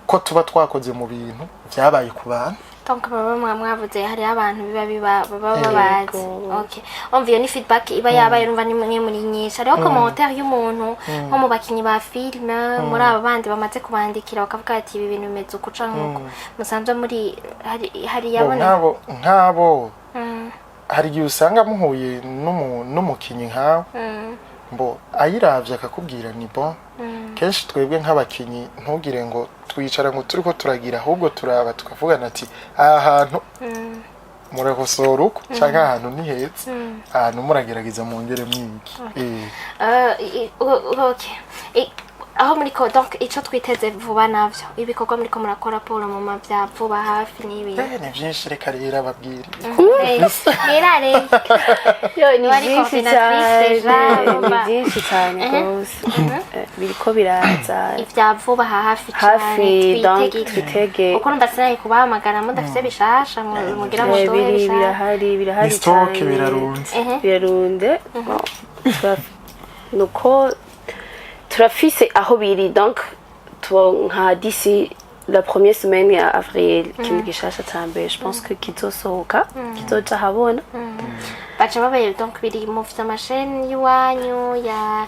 ko tuba twakoze mu bintu byabaye ku bantu donc baba mwavuze hari abantu baba babazi. Okay, umviye ni feedback iba yabaye urumva ni mwe muri nyinshi hariho commentaire y'umuntu nko mu bakinyi ba film muri aba bandi bamaze kubandikira bakavuga ati ibi bintu bimeze uko canke uko musanzwe muri hari yabona nkabo hari igihe usanga muhuye n'umukinyi nkawe mbo ayiravye akakubwira ni bon kenshi twebwe nk'abakinyi ntugire ngo twicara ngo turiko turagira ahubwo turaba tukavugana ati aha hantu murakosora uko canke ahantu ni heza ahantu muragerageza mwongere mwiki okay aho muri ko donc ico twiteze vuba navyo ibikorwa muri ko murakora Paul mu mavya vuba hafi nibi ni byinshi reka rero babwire nerare yo ni byinshi cyane rwose biriko biraza ivya vuba hafi cyane donc twitege uko ndasinaye kubahamagara mudafite bishasha mugira mu story birahari stock birarunde nuko turafise aho biri donc nka d'ici la première semaine ya avril kintu gishasha tambe je pense que kizosohoka kizoja habona bacha babaye donc biri mu fita machine yiwanyu ya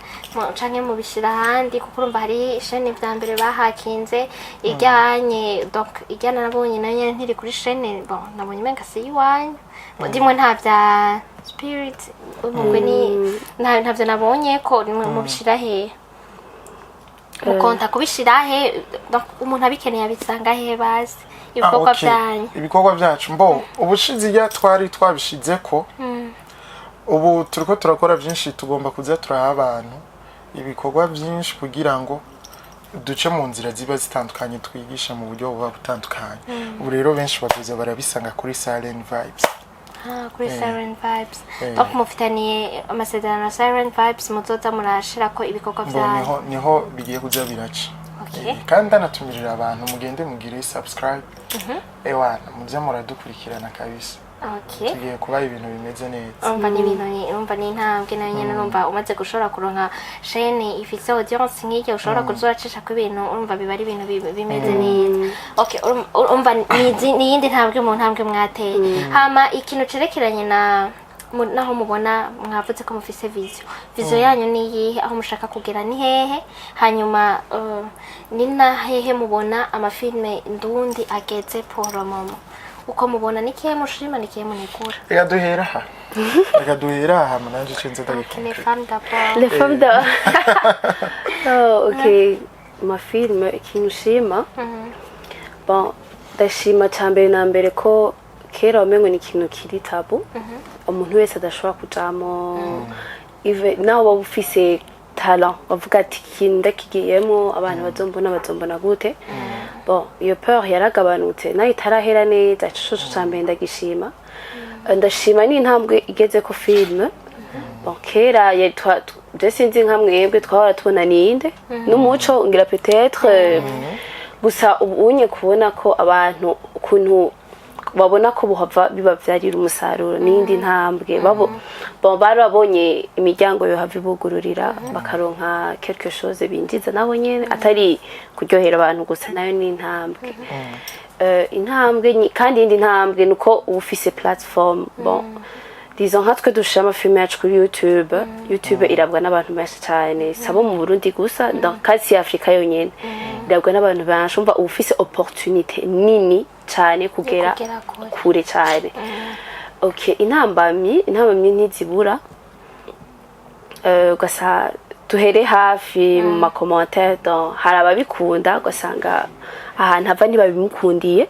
canke mu bishira handi kuko urumva hari chaîne vya mbere bahakinze ijyanye donc ijyana nabonye nanye ntiri kuri chaîne bon nabonye menga si yiwanyu ndimwe nta vya spirit umugwe ni ntavyo nabonye ko mu bishira he mukonta kubishira he umuntu abikeneye abisanga he basi ibikorwa byanyu ibikorwa byacu mbo ubushizi ya twari twabishize ko ubu turiko turakora byinshi tugomba kuza turaha abantu ibikorwa byinshi kugira ngo duce mu nzira ziba zitandukanye twigisha mu buryo buba butandukanye ubu rero benshi bavuze barabisanga kuri Silent Vibes kuri Silent Vibes donc mufitaniye amasezerano Silent Vibes muzoza murashira ko ibikorwa byanyu niho bigiye kuza biraca kandi ndanatumira abantu mugende mugire subscribe ewana muze muradukurikirana kabisa tugiye kuba ibintu bimeze neza umva ni intambwe nayo nyene numva umaze gushora kuronka chaîne ifise audience nk'iryo ushobora kuzoracisha ko ibintu urumva biba ari ibintu bimeze neza. Okay, umva ni yindi ntambwe mu ntambwe mwateye hama ikintu cerekeranye naho mubona mwavuze ko mufise vision yanyu ni yihe aho mushaka kugera ni hehe hanyuma ni na hehe mubona amafilme ndundi ageze pour le moment uko mubona nikihe mushima nikihe munekura reka duhera aha mananje cenze les femmes d'abord les femmes d'abord okay ma film ikintu shima bon ndashima cyambere na mbere ko kera wamengo ni ikintu kiri tabu umuntu wese adashobora kujamo even nawe ufise talent bavuga ati ikintu ndakigiyemo abantu bazombona gute bon iyo peur yaragabanutse nayo itarahera neza cyo cyambere ndagishima ndashima ni intambwe igeze ko film bon kera je sinzi nka mwebwe twahora tubona ninde n'umuco ngira peut-être gusa ubunye kubona ko abantu ukuntu babona ko buhava bibavyarira umusaruro n'indi ntambwe barabonye imiryango yo hava ibugururira bakaronka quelque chose binjiza nabo nyene atari kuryohera abantu gusa nayo ni intambwe intambwe kandi indi ntambwe nuko ufise platform bon disons nka twe dushira amafilme yacu kuri YouTube irabwa n'abantu benshi cyane sabo mu Burundi gusa dans kasi Afrika yonyene irabwa n'abantu benshi umva ufise opportunité nini cyane kugera kure cyane okay intambamyi ntizibura gasa tuhere hafi mu ma commentaire dans harababikunda gasanga ahantu hava ntibabimukundiye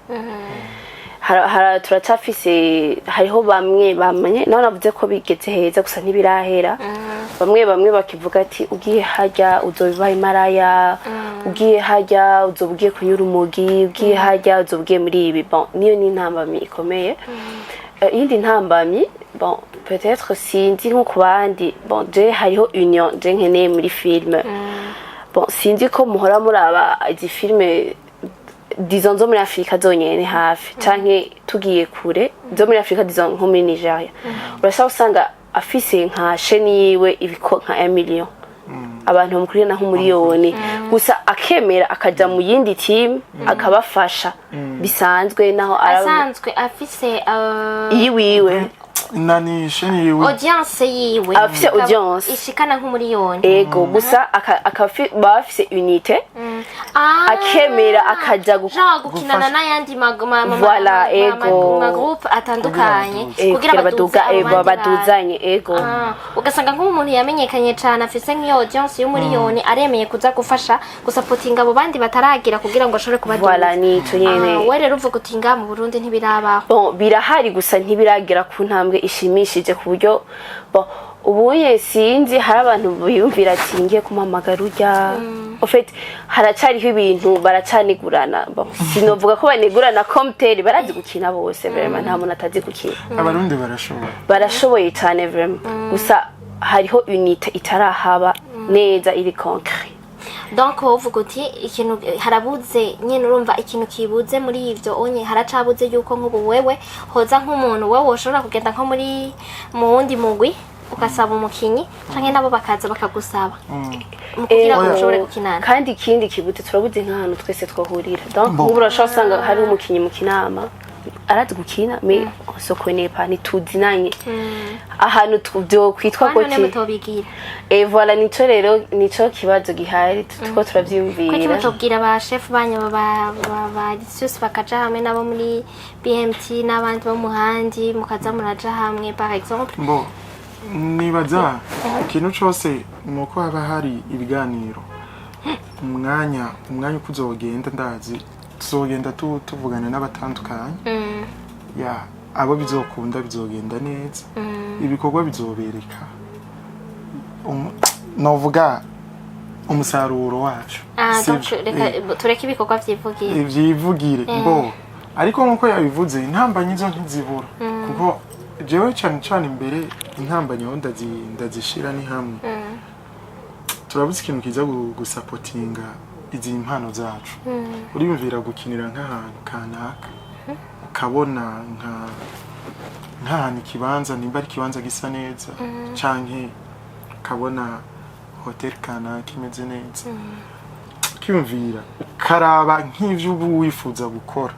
turacafise hariho bamwe bamanye naho navuze ko bigeze heza gusa ntibirahera bamwe bakivuga ati ugiye hajya uzobiba imaraya ugiye hajya uzobugiye kunyura umugi ugiye hajya uzobugiye muri ibi bon niyo ni intambamyi ikomeye iyindi ntambamyi bon peut-être sinzi nko kubandi bon je hariho union je nkeneye muri film bon sinzi ko muhora muraba izi filme disons zo muri Afrika zonyene hafi canke tugiye kure zo muri Afrika disons nko muri Nigeria urashaka usanga afise nka chaîne yiwe ibiko nka 1 million abantu bamukurira naho miliyoni gusa akemera akaja mu yindi team akabafasha bisanzwe naho asanzwe afise yiwiwe nani sheni yiwe audience yiwe afise audience ishikana nk'umuriyoni ego gusa bafise unité akemera akaja gukinana n'ayandi voilà ego groupe atandukanye kugira baduzanye ego ugasanga nk'umuntu yamenyekanye cyane afise nk'iyo audience y'umuriyoni aremeye kuza gufasha gusupportinga abo bandi bataragira kugira ngo ashobore kubaduza voilà nico nyene we rero uvuga uti nga mu Burundi ntibirabaho bon birahari gusa ntibiragira ku ntambwe ishimishije ku buryo bon ubuye sinzi hari abantu biyumvira ati ngiye kumamagara urya en fait haracariho ibintu baracanigurana bon sinovuga ko banigurana comtel barazi gukina bose vraiment nta muntu atazi gukina abarundi barashoboye cyane vraiment gusa hariho unité itarahaba neza iri concret donc uvuga uti ikintu harabuze nyene urumva ikintu kibuze muri ivyo onye haracabuze yuko nk'ubu wewe hoza nk'umuntu wewe ushobora kugenda nko muri mu wundi mugwi ugasaba umukinyi canke nabo bakaza bakagusaba kugira ngo ushobore gukinana kandi ikindi kibuze turabuze nk'ahantu twese twahurira donc nk'ubu urashobora usanga hari umukinyi mu kinama arazi gukina mais so connaît pas ni tuzinanye ahantu tubyo kwitwa goti voilà nico rero nico kibazo gihari tuko turavyumvira ko tubwira ba chef banyu ba discourse bakaja hamwe nabo muri BMT n'abandi bo muhandi mukaza muraja hamwe par exemple bon nibaza ikintu cyose nuko haba hari ibiganiro umwanya kuzogenda ndazi tuzogenda tuvugana n'abatandukanye ya abo bizokunda bizogenda neza ibikorwa bizobereka novuga umusaruro wacu tureke ibikorwa vyivugire bo ariko nkuko yabivuze intambanye zo ntizibura kuko jewe cyane imbere intambanye ho ndazishira ni hamwe turabuze ikintu kiza gusupportinga izi impano zacu uriyumvira gukinira nk'ahantu kanaka ukabona nk'ahantu ikibanza nimba ari ikibanza gisa neza canke ukabona hotel kanaka imeze neza ukiyumvira ukaraba nk'ivyo ubu wifuza gukora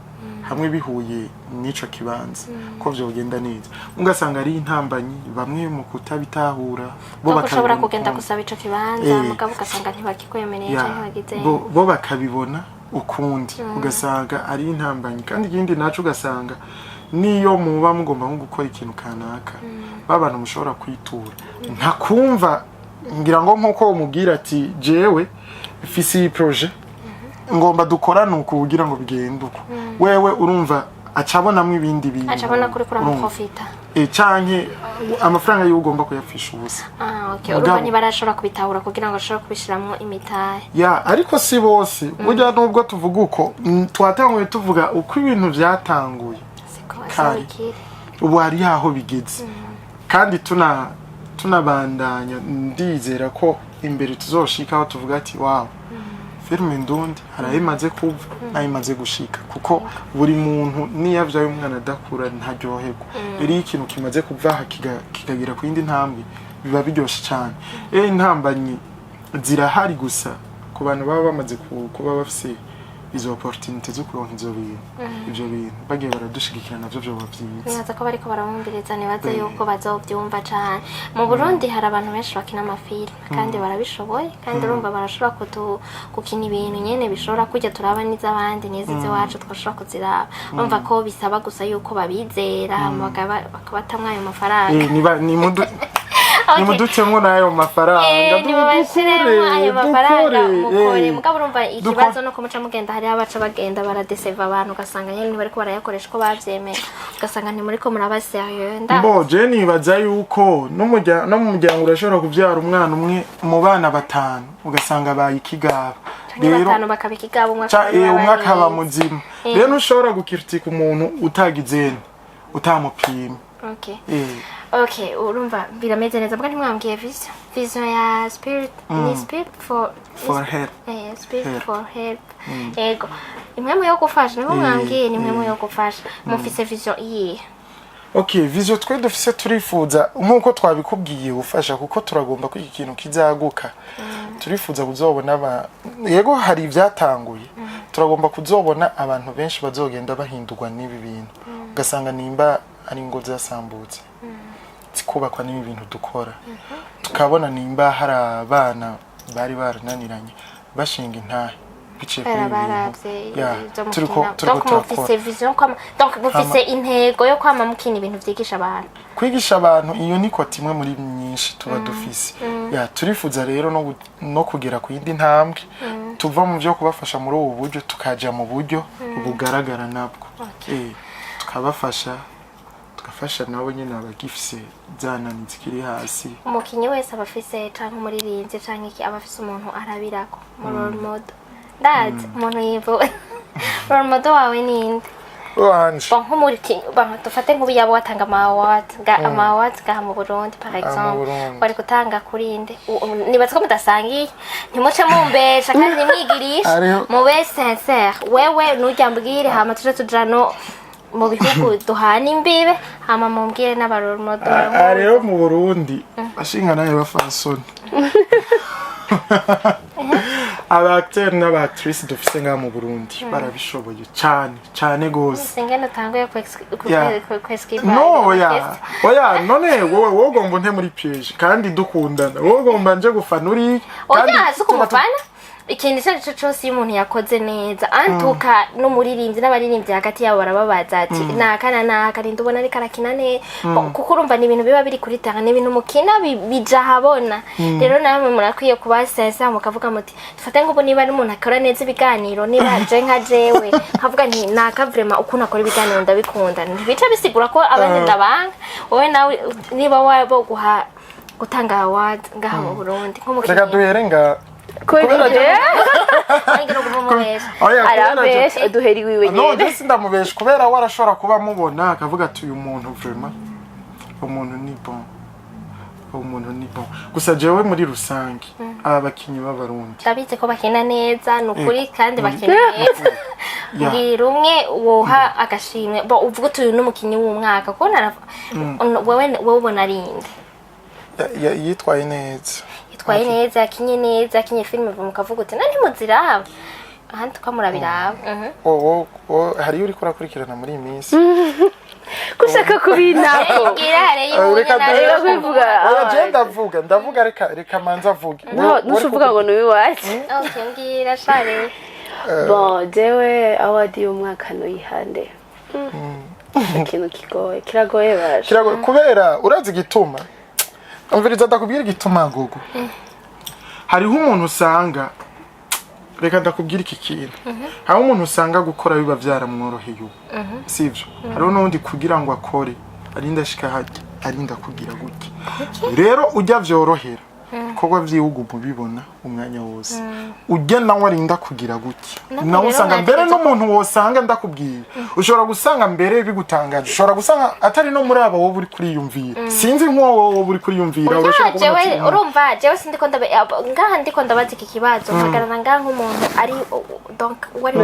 hamwe bihuye n'ico kibanza ko vyogenda neza ugasanga ari intambanyi bamwe mu kutabitahura bo bakashobora kugenda gusaba ico kibanza mugabo ugasanga ntibakikwemereye canke bagize bo bakabibona ukundi ugasanga ari intambanyi kandi ikindi naco ugasanga niyo muba mugomba nko gukora ikintu kanaka babana mushobora kwitura ntakumva ngira ngo nkuko umubwira ati jewe fisi projet ngomba dukorana uko kugira ngo bigende uko wewe urumva acabonamwo ibindi bintu acabona kuri profita canke amafaranga y'ugomba kuyapfisha ubusa okay urumva ntibarashobora kubitahura kugira ngo ashobore kubishiramwo imitahe ariko si bose burya nubwo tuvuga uko twatanguye tuvuga uko ibintu vyatanguye ubu hari aho bigeze kandi tunabandanya ndizera ko imbere tuzoshika aho tuvuga ati wow filme ndundi harayimaze kuva nayimaze gushika kuko buri muntu niyavyaye umwana adakura ntaryoherwa iri ikintu kimaze kuva kikagira ku yindi ntambwe biba biryoshe cyane intambanyi zirahari gusa ku bantu baba bamaze kuba bafise izo opportunity zo kuronka ivyo bintu bagiye baradushigikira navyo byo bavyiza nibaza ko bariko barabumviriza nibaza yuko bazovyumva cane mu Burundi hari abantu benshi bakina amafilme kandi barabishoboye kandi urumva barashobora gukina ibintu nyene bishobora kujya turaba n'izabandi n'izize wacu twashobora kuziraba urumva ko bisaba gusa yuko babizera bakabatamwa ayo mafaranga nimudutemwo nayo mafaranga ayo mafaranga mukore mugabo urumva ikibazo no kumuca mugenda hari abaca bagenda baradeseva abantu ugasanga nyene bariko barayakoresha ko bavyemeye ugasanga ni muri ko murabaserieux je nibaza yuko no mu muryango urashobora kuvyara umwana umwe mu bana batanu ugasanga bayikigaba rero batanu bakabikigaba umwe akaba muzima rero ntushobora gukritika umuntu utagizene utamupima Okay, urumva birameze neza mbwa ntimwambwiye vision ya spirit ni spirit for help. Spirit for help. Ego. Imwe yo gufasha niho mwambwiye ni imwe yo gufasha. Mufise vision iyi. Okay, vision twe dufise turifuza nkuko twabikubwiye ufasha kuko turagomba ko ikintu kizaguka. Turifuza kuzobona yego hari ivyatanguye. Turagomba kuzobona abantu benshi bazogenda bahindurwa n'ibi bintu. Ugasanga nimba ari ngo zasambutse. Kubakwa n'ibi bintu dukora tukabona nimba hari abana bari barananiranye bashinga intahe biciye kuri turiko mufise vision donc mufise intego yo kwama mukina ibintu vyigisha abantu kwigisha abantu iyo niko timwe muri myinshi tuba dufise turifuza rero no kugera ku yindi ntambwe tuva mu byo kubafasha muri ubu buryo tukaja mu buryo bugaragara nabwo tukabafasha nabo nyene abagifise zanani zikiri hasi umukinyi wese abafise canke umuririmbyi canke abafise umuntu arabirako mu role model ndazi umuntu yivo role model wawe ninde wanje nk'umurikinyi dufate nk'ubu yabo watanga ama awards ga mu Burundi par exemple bari gutanga kurinde nibaza ko mudasangiye ntimuce mumbesha kandi nimwigirisha mube sincere wewe nujyambwire hama tujano mu bihugu duhana imbibe hama mumbwire n'abaroro modoro rero mu Burundi bashinga naye bafasoni abacteur n'abatrice dufise nga mu Burundi barabishoboye cyane gose singene utanguye kwescribe oya none wowe ugomba nte muri piège kandi dukundana wowe ugomba nje gufana uri kandi kumufana ikintu cyo cyose umuntu yakoze neza antuka no muririmbyi n'abaririmbyi hagati yabo barababaza ati nakana ndubona ari karakina ne kuko urumva ni ibintu biba biri kuri terrain n'ibintu mukina bija habona rero namwe murakwiye kubasensa mukavuga muti dufate ngo niba ari umuntu akora neza ibiganiro niba je nka jewe nkavuga nti naka vraiment uko nakora ibiganiro ndabikunda ntibica bisigura ko abandi ndabanga wowe nawe niba wabo gutanga award ngaha mu Burundi nk'umukinyi reka duherenga arabesha duheri wiwe nyene no ndetse ndamubesha kubera warashobora kuba mubona akavuga ati uyu muntu vraiment umuntu ni bon gusa jewe muri rusange abakinyi b'abarundi ndabize ko bakina neza nukuri kandi bakina neza ngira umwe woha agashimwe uvuga utuye n'umukinyi w'umwaka ko wewe ubona arinde yitwaye neza akinye neza akinye filime mukavuga uti nani muziraba ahandi tukamurabiraba hari uri kurakurikirana muri iyi minsi kushaka kubinako ndavuga reka manza avuge nushuvuga ngo nuwi wacu mbwira share bon jewe awadi y'umwaka noyihande ikintu kiragoye baje kubera urazi gituma umviriza ndakubwira igituma gogo hariho umuntu usanga reka ndakubwira iki kintu hari umuntu usanga gukora biba byaramworoheye ubu sivyo hariho n'undi kugira ngo akore arinda ashika hajya arinda kugira gutya rero ujya vyorohera kogwa vyihugu mubibona umwanya wose ujya nawe arinda kugira gutya nawe usanga mbere n'umuntu wosanga ndakubwiye ushobora gusanga mbere bigutangaje ushobora gusanga atari no muri abo wowe uri kuriyumvira sinzi nk'uwo wowe uri kuriyumvira urumva jewe sindiko ndiko ndabaza iki kibazo mpagarana ngaha nk'umuntu ari donc wari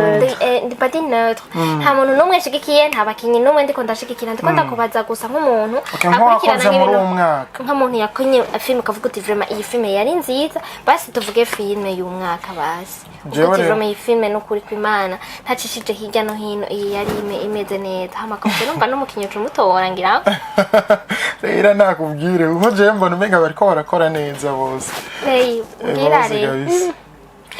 ndi pas neutre nta muntu n'umwe shigikiye nta bakinyi n'umwe ndiko ndashigikira ndiko ndakubaza gusa nk'umuntu akurikirana muri uwo mwaka nk'umuntu yakonye film kavuga uti vraiment iyi filme yari nziza basi tuvuge filme y'umwaka basi uko vraiment iyi filme n'ukuri kw'Imana ntacishije hirya no hino iyi yari imeze neza hamakombe numva n'umukinyi umutora ngira rero nakubwire uko je mbona umenga bariko barakora neza bose ngira rero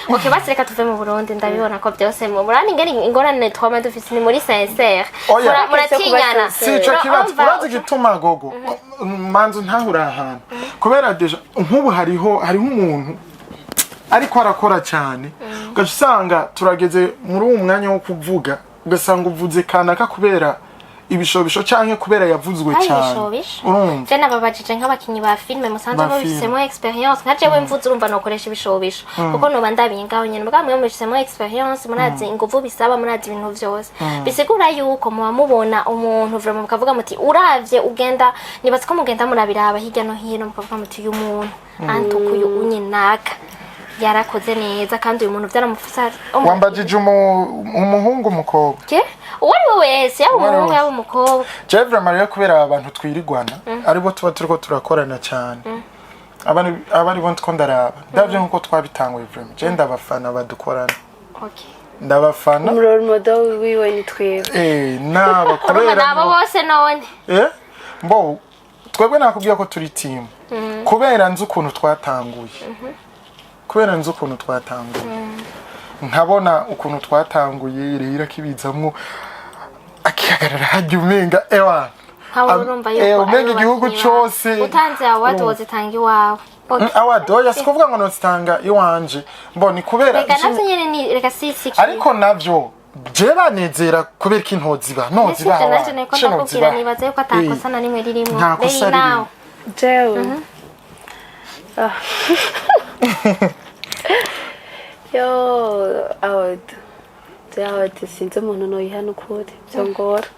okay basi reka tuve mu Burundi ndabibona ko byose mu Burundi ngari ingorane twama dufise ni muri sincere muratinyana sico kibazo urazi gituma gogo manzu ntahura ahantu kubera deja nk'ubu hariho umuntu ariko arakora cyane ugasanga turageze muri uwo mwanya wo kuvuga ugasanga uvuze kanaka kubera ibishobisho canke kubera yavuzwe cyane urumva je nababajije nk'abakinyi ba filme musanze mubifisemo experience nka jewe mvuze urumva no koresha ibishobisho kuko no bandabiye ngaho nyene mbwa mwe mubifisemo experience murazi inguvu bisaba murazi ibintu vyose bisigura yuko muba mubona umuntu vraiment mukavuga muti uravye ugenda nibatse ko mugenda murabiraba hirya no hino mukavuga muti uyu muntu antukuye unyinaka yarakoze neza kandi uyu muntu byaramufasa wambajije umuhungu umukobwa uwari we wese yaba umuhungu yaba umukobwa je vraiment rero kubera abantu twirigwana aribo tuba turiko turakorana cyane abari bo ndiko ndaraba ndavye nkuko twabitanguye vraiment je ndabafana badukorana ndabafana role model wiwe ni twebwe naba kubera nabo bose none mbo twebwe nakubwiye ko turi team kubera nzi ukuntu twatanguye nkabona ukuntu twatanguye rero kibizamwo akihagarara hajya umenga ewa umenga igihugu cyose utanze award wozitanga iwawe award oya sikuvuga ngo nozitanga iwanje mboni kubera reka navyo nyene ni reka sisi ariko navyo je banezera kubera ko intoziba noziba nanje neko ndakubwira nibaze yuko atakosa na rimwe ririmo nta kosa ririmo jewe yo award sinzi umuntu noyiha n'ukuri byongora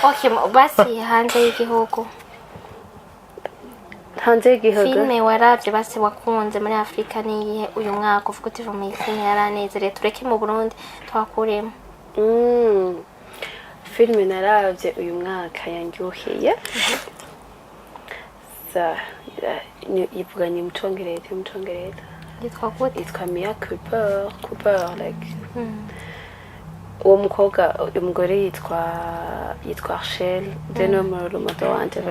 okay basi hanze y'igihugu filme waravye basi wakunze muri Afrika niyihe uyu mwaka uvuga uti mu filme yaranezereye tureke mu Burundi twakuremo filme naravye uyu mwaka yanjyoheye ivuga ni mucongereza yitwa gute yitwa Mia Cooper like uwo mukobwa umugore yitwa Rachel deno mu modo wanje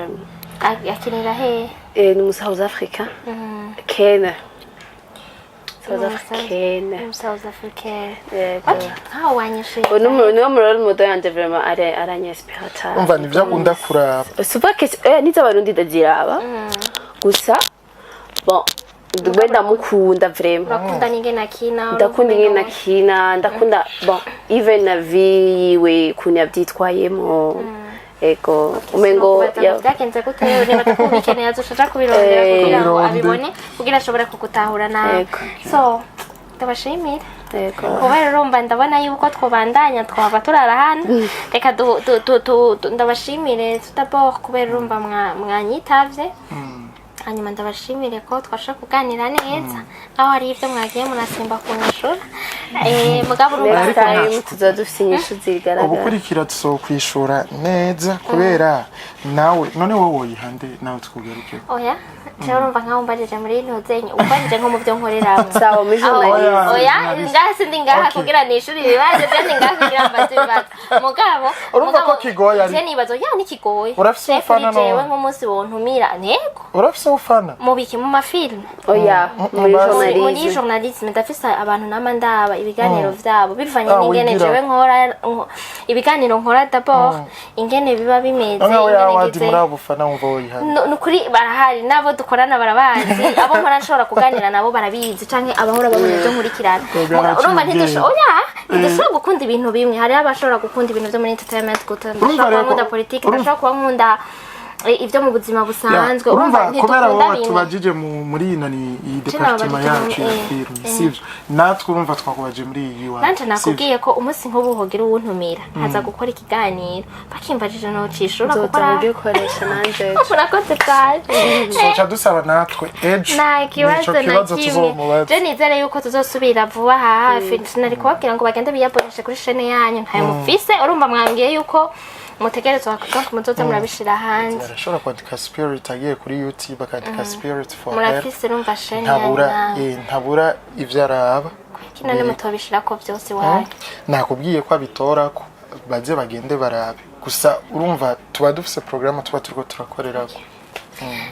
yakinira he ni mu South Africa Kenya South Africa how wanyishe no mu role model wanje vraiment aranyespirata umva nivyo akunda kuraba super que niza barundi ndaziraba gusa bon ndwenda mukunda vraiment ndakunda ninge nakina ndakunda bon even na viwe kunya byitwayemo ego umengo byakenze gute niba tukubikeneye azoshaka kubirondera kugira ngo abibone kugira ashobora kugutahura nawe so ndabashimira kubera urumva ndabona yuko twobandanya twaba turara hano reka ndabashimire d'abord kubera urumva mwanyitavye hanyuma ndabashimire ko twashaka kuganira neza aho hari ibyo mwagiye munasimba kunyishura mugabo urumva tuzadufite inyishu zigaragara ubukurikira tuzokwishura neza kubera nawe none wowe woyihande nawe twugaruke oya cyangwa urumva nkaho mbajije muri ntuzenye ubajije nko mu byo nkoreramo sawa mijournaliste oya ngaha sindi ngaha kugira nishuri ibibazo byandi ngaha kugira mbaze ibibazo mugabo urumva ko kigoye ari nibazo ya ni kigoye urafise ufana no jewe nk'umunsi wontumira ntego urafise ufana mu biki mu mafilme oya muri journalisme ndafise abantu nama ndaba kuraba ibiganiro vyabo bivanye n'ingene jewe nkora ibiganiro nkora d'abord ingene biba bimeze nukuri barahari nabo dukorana barabazi abo nkora nshobora kuganira nabo barabizi canke abahora babona ivyo nkurikirana urumva ntidashobora gukunda ibintu bimwe hari abashobora gukunda ibintu vyo muri entertainment ndashobora gukunda politike ndashobora kuba nkunda ivyo mu buzima busanzwe urumva kubera wowe tubajije muri iyi departement yacu ya film sivyo natwe urumva twakubaje muri iyi wa nanje nakubwiye ko umunsi nk'ubu hogira uwuntumira haza gukora ikiganiro bakimbajije no cishura gukora gukoresha nanje urakoze cyane soca dusaba natwe edge nta kibazo na kimwe je nizere yuko tuzosubira vuba hafi sinari kubabwira ngo bagende biyaboneshe kuri chaîne yanyu ntayo mufise urumva mwambwiye yuko mutegerezwa kuko muzoza murabishira hanze arashobora kwandika spirit agiye kuri YouTube akandika spirit for her murafise urumva chaîne ntabura ivyo araba kino ne mutobishira ko byose waye nakubwiye ko abitora ko baze bagende barabe gusa urumva tuba dufise programme tuba turiko turakorerako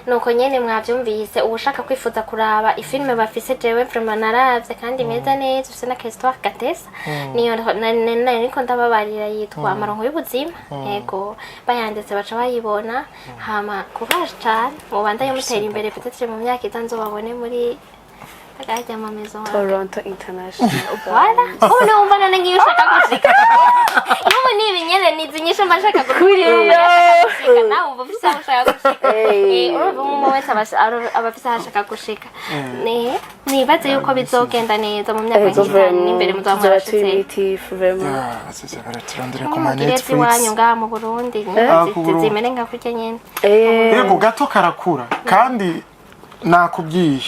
nuko nyene mwavyumvise ubushaka kwifuza kuraba ifilme bafise jewe vraiment naravye kandi meza neza ufise na histoire gatesa niyo niko ndababarira yitwa amaronko y'ubuzima yego bayanditse baca bayibona hama courage cyane mubanda yomutera imbere peut-être mu myaka itanzobabone muri agajya mu maison Toronto International voilà ubu numva none ngiye ushaka gushika ubu ni ibinyere nizinyisha mbashaka gushika nawe ubu bisa ushaka gushika urumva mu wese abafisa hashaka gushika nibaze yuko bizogenda neza mu myaka y'itanu imbere mu zamurashitse turandire ku ma Netflix wanyu ngaha mu Burundi zimere nka kurya nyene yego gato karakura kandi nakubwiye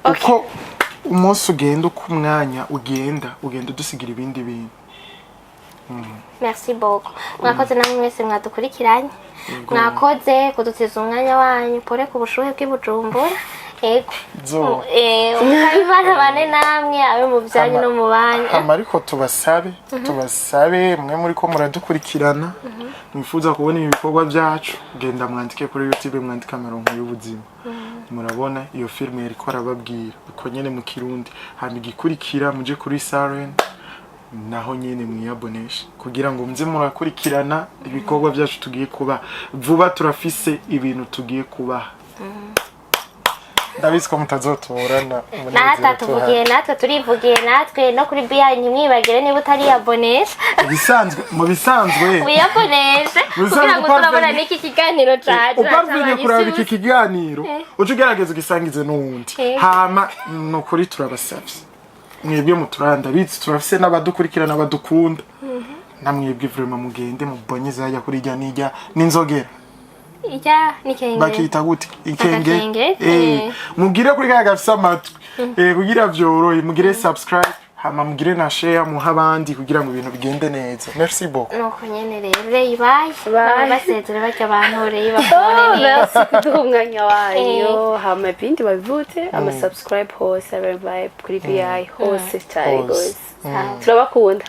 uko umunsi ugenda uko umwanya ugenda udusigira ibindi bintu merci beaucoup mwakoze namwe mwese mwadukurikiranye mwakoze kudutiza umwanya wanyu pore ku bushuhe bw'ibujumbura yego umukabibana bane namwe abe mu byanyu no mu banya ariko tubasabe mwe muri ko muradukurikirana mwifuza kubona ibikorwa byacu genda mwandike kuri YouTube mwandika amaronko y'ubuzima murabona iyo filme yariko arababwira uko nyene mu Kirundi hama igikurikira muje kuri Siren naho nyene mwiyabonesha kugira ngo mze murakurikirana ibikorwa byacu tugiye kuba vuba turafise ibintu tugiye kuba Davis ko mutazotorana natwe turivugiye natwe no kuri BI ntimwibagire niba utari yabonesha mu bisanzwe wiyaboneshe kugira ngo turabona n'iki kiganiro caje uparvenye kuraba iki kiganiro ucugerageza ugisangize n'uwundi hama no kuri turabasavye mwebwe muturanda bitse turafise n'abadukurikirana abadukunda namwebwe vraiment mugende mubonyeze hajya kuri ijya n'ijya n'inzogera nikenge bakita gute ikenge mugire kuri kaya gafisa amatwi kugira vyorohe mugire subscribe hama mugire na share muha abandi kugira ngo ibintu bigende neza merci beaucoup nuko nyene rero bye basezera bajya abantu rero bakone merci kuduha umwanya wayo hama ibindi babivute ama subscribe hose bye kuri BI hose cyane gose turabakunda